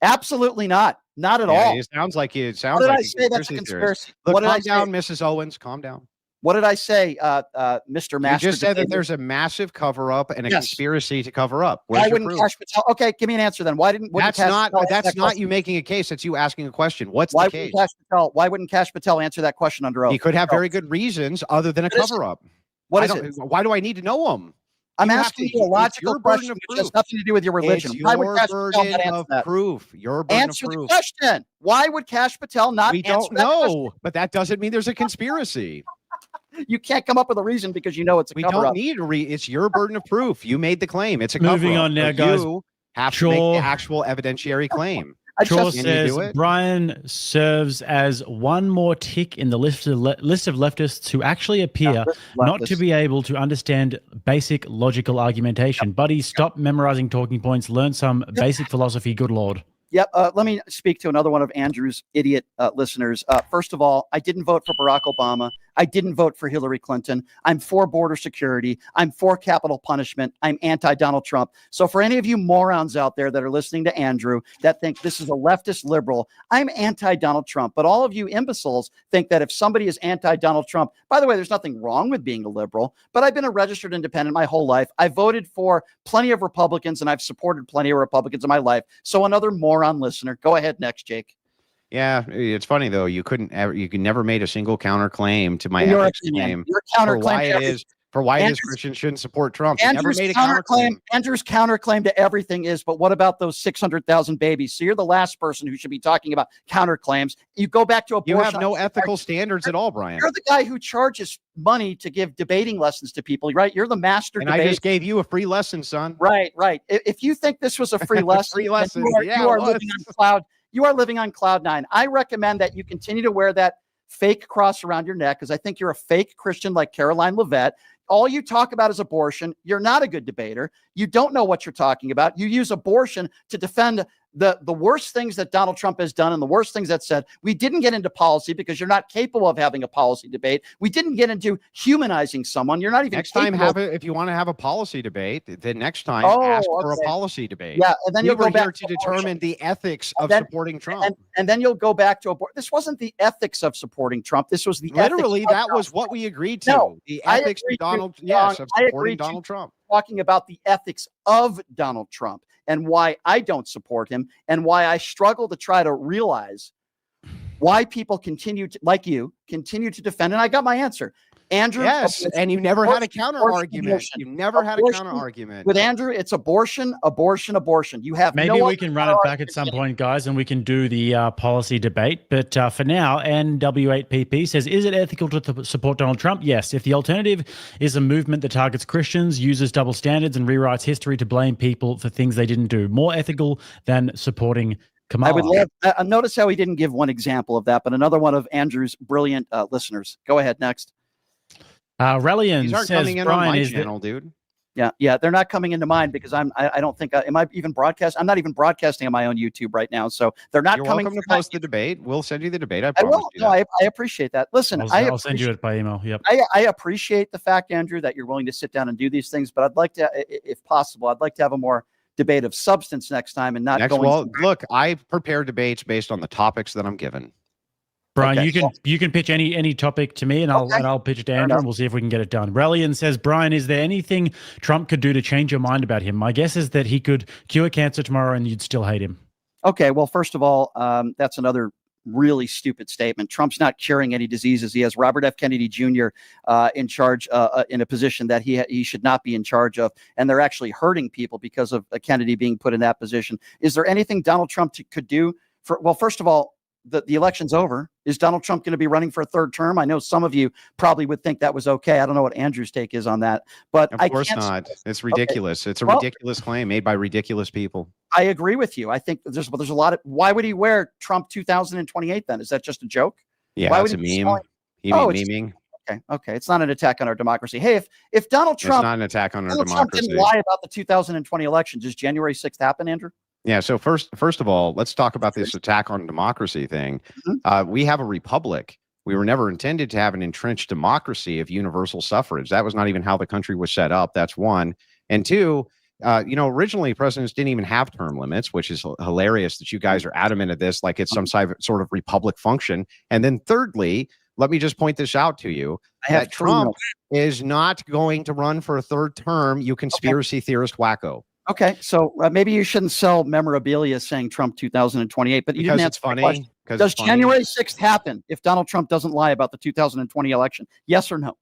Absolutely not. Not at all. It sounds like you. What did I say? That's a conspiracy. Look, calm down, Mrs. Owens. Calm down. What did I say, Mr. Master? You just said that Debater? there's a massive cover-up and a Yes. conspiracy to cover up. Why Where's your wouldn't proof? Cash Patel? Okay, give me an answer then. Wouldn't That's Cash not Patel answer that's that not question? you making a case. That's you asking a question. What's Why the wouldn't case? Why wouldn't Cash Patel answer that question under oath? He could have very good reasons other than a What is it? cover-up. What I is don't- it? Why do I need to know them? I'm You have asking to- you a it's logical your burden question of which has proof. nothing to do with your religion. It's Why would your Cash Patel not burden answer of that? proof. Your burden Answer of the proof. question. Why would Cash Patel not We answer don't that question? know, but that doesn't mean there's a conspiracy. You can't come up with a reason because you know it's a We cover don't up. need it's your burden of proof. You made the claim. It's a Moving cover-up. on now, So guys. You have to make the actual evidentiary claim. Chor Can you says do it? Brian serves as one more tick in the list of leftists who actually appear not to be able to understand basic logical argumentation. Buddy, stop memorizing talking points. Learn some basic philosophy. Good Lord. Yep. Let me speak to another one of Andrew's idiot listeners. First of all, I didn't vote for Barack Obama. I didn't vote for Hillary Clinton. I'm for border security. I'm for capital punishment. I'm anti-Donald Trump. So for any of you morons out there that are listening to Andrew that think this is a leftist liberal, I'm anti-Donald Trump. But all of you imbeciles think that if somebody is anti-Donald Trump, by the way, there's nothing wrong with being a liberal, but I've been a registered independent my whole life. I voted for plenty of Republicans and I've supported plenty of Republicans in my life. So another moron listener. Go ahead next, Jake. Yeah, it's funny though. You never made a single counterclaim to my In your ethics opinion, claim your for why counterclaim it is Christians shouldn't support Trump. You never Andrew's made a counterclaim. counterclaim. Andrew's counterclaim to everything is, but what about those 600,000 babies? So you're the last person who should be talking about counterclaims. You go back to abortion. You have no ethical standards at all, Brian. You're the guy who charges money to give debating lessons to people, right? You're the master And debater. I just gave you a free lesson, son. Right. If you think this was a free lesson, Free lesson. you are living on cloud. You are living on cloud nine. I recommend that you continue to wear that fake cross around your neck because I think you're a fake Christian like Caroline Leavitt. All you talk about is abortion. You're not a good debater. You don't know what you're talking about. You use abortion to defend the worst things that Donald Trump has done and the worst things that said. We didn't get into policy because you're not capable of having a policy debate. We didn't get into humanizing someone. You're not even Next time, capable. if you want to have a policy debate, then next time ask for a policy debate. Yeah, and then we you'll go were back here to determine the ethics of supporting Trump. And then you'll go back to abortion. This wasn't the ethics of supporting Trump. This was the literally ethics that was what we agreed to. No, the ethics of Donald, yes, of supporting Donald Trump. Talking about the ethics of Donald Trump and why I don't support him and why I struggle to try to realize why people continue to, like you, continue to defend. And I got my answer. Andrew. Yes, and you never had a counter argument. You never had a counter argument. With Andrew, it's abortion, abortion, abortion. You have maybe we can run it back at some point, guys, and we can do the policy debate. But for now, NW8PP says, is it ethical to support Donald Trump? Yes. If the alternative is a movement that targets Christians, uses double standards, and rewrites history to blame people for things they didn't do, more ethical than supporting Kamala. I would love. Notice how he didn't give one example of that, but another one of Andrew's brilliant listeners. Go ahead next. Relian These aren't says, coming in Brian, on my channel, dude. Yeah, they're not coming into mine because I don't think am I even broadcast? I'm not even broadcasting on my own YouTube right now, so they're not coming. You're welcome to post the debate. We'll send you the debate. I will. promise you that. No, I appreciate that. Listen, I'll send you it by email. Yep. I appreciate the fact, Andrew, that you're willing to sit down and do these things, but I'd like to, if possible, I'd like to have a more debate of substance next time and not going. Well, look, I prepare debates based on the topics that I'm given. Brian, you can pitch any topic to me, and I'll pitch it to Andrew, and we'll see if we can get it done. Relian says, Brian, is there anything Trump could do to change your mind about him? My guess is that he could cure cancer tomorrow, and you'd still hate him. Okay, well, first of all, that's another really stupid statement. Trump's not curing any diseases. He has Robert F. Kennedy Jr. In charge in a position that he should not be in charge of, and they're actually hurting people because of Kennedy being put in that position. Is there anything Donald Trump could do? Well, first of all, the election's over. Is Donald Trump going to be running for a third term? I know some of you probably would think that was okay. I don't know what Andrew's take is on that, but of course not. It's ridiculous. Okay. It's a ridiculous claim made by ridiculous people. I agree with you. I think there's a lot of. Why would he wear Trump 2028 then? Is that just a joke? Yeah, why it's a meme. Memeing. Okay. It's not an attack on our democracy. Hey, if Donald Trump, it's not an attack on our Donald democracy. Trump didn't lie about the 2020 election. Does January 6th happen, Andrew? Yeah. So first of all, let's talk about this attack on democracy thing. Mm-hmm. We have a republic. We were never intended to have an entrenched democracy of universal suffrage. That was not even how the country was set up. That's one. And two, originally presidents didn't even have term limits, which is hilarious that you guys are adamant of this, like it's some sort of republic function. And then thirdly, let me just point this out to you. I have That Trump is not going to run for a third term, you conspiracy theorist wacko. Okay, so maybe you shouldn't sell memorabilia saying Trump 2028, but you Because didn't it's answer my funny. question. Does January 6th happen if Donald Trump doesn't lie about the 2020 election? Yes or no?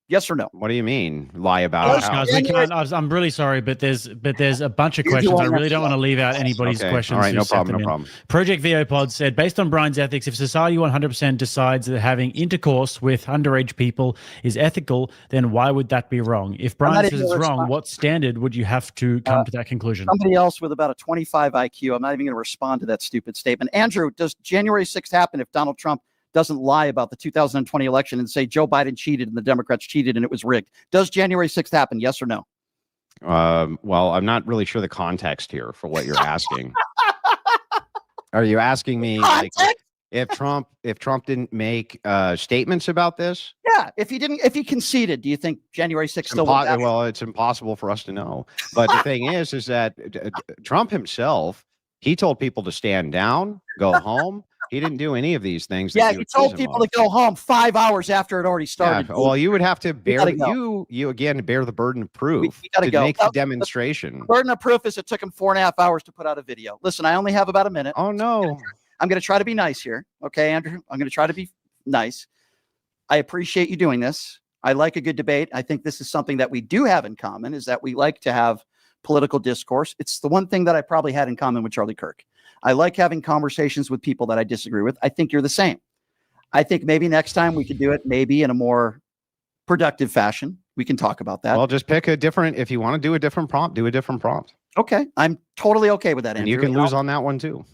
Yes or no? What do you mean? Lie about it? Guys, we can't. I'm really sorry, but there's a bunch of questions. I really don't want to leave out anybody's questions. All right, who no sent problem, them no in. problem. Project VOPod said, based on Brian's ethics, if society 100% decides that having intercourse with underage people is ethical, then why would that be wrong? If Brian says it's wrong, what standard would you have to come to that conclusion? Somebody else with about a 25 IQ. I'm not even going to respond to that stupid statement. Andrew, does January 6th happen if Donald Trump doesn't lie about the 2020 election and say Joe Biden cheated and the Democrats cheated and it was rigged? Does January 6th happen? Yes or no? Well, I'm not really sure the context here for what you're asking. Are you asking me like if Trump didn't make statements about this? Yeah, if he conceded, do you think January 6th still would happen? Well, it's impossible for us to know. But the thing is that Trump himself, he told people to stand down, go home. He didn't do any of these things. Yeah, he told people to go home 5 hours after it already started. Yeah, well, you would have to bear you again bear the burden of proof to make the demonstration. The burden of proof is it took him 4.5 hours to put out a video. Listen, I only have about a minute. Oh no. I'm going to try to be nice here. Okay, Andrew, I'm going to try to be nice. I appreciate you doing this. I like a good debate. I think this is something that we do have in common, is that we like to have political discourse. It's the one thing that I probably had in common with Charlie Kirk. I like having conversations with people that I disagree with. I think you're the same. I think maybe next time we could do it maybe in a more productive fashion. We can talk about that. Well, just pick a different, if you want to do a different prompt, do a different prompt. Okay. I'm totally okay with that, Andrew. And you can lose on that one too.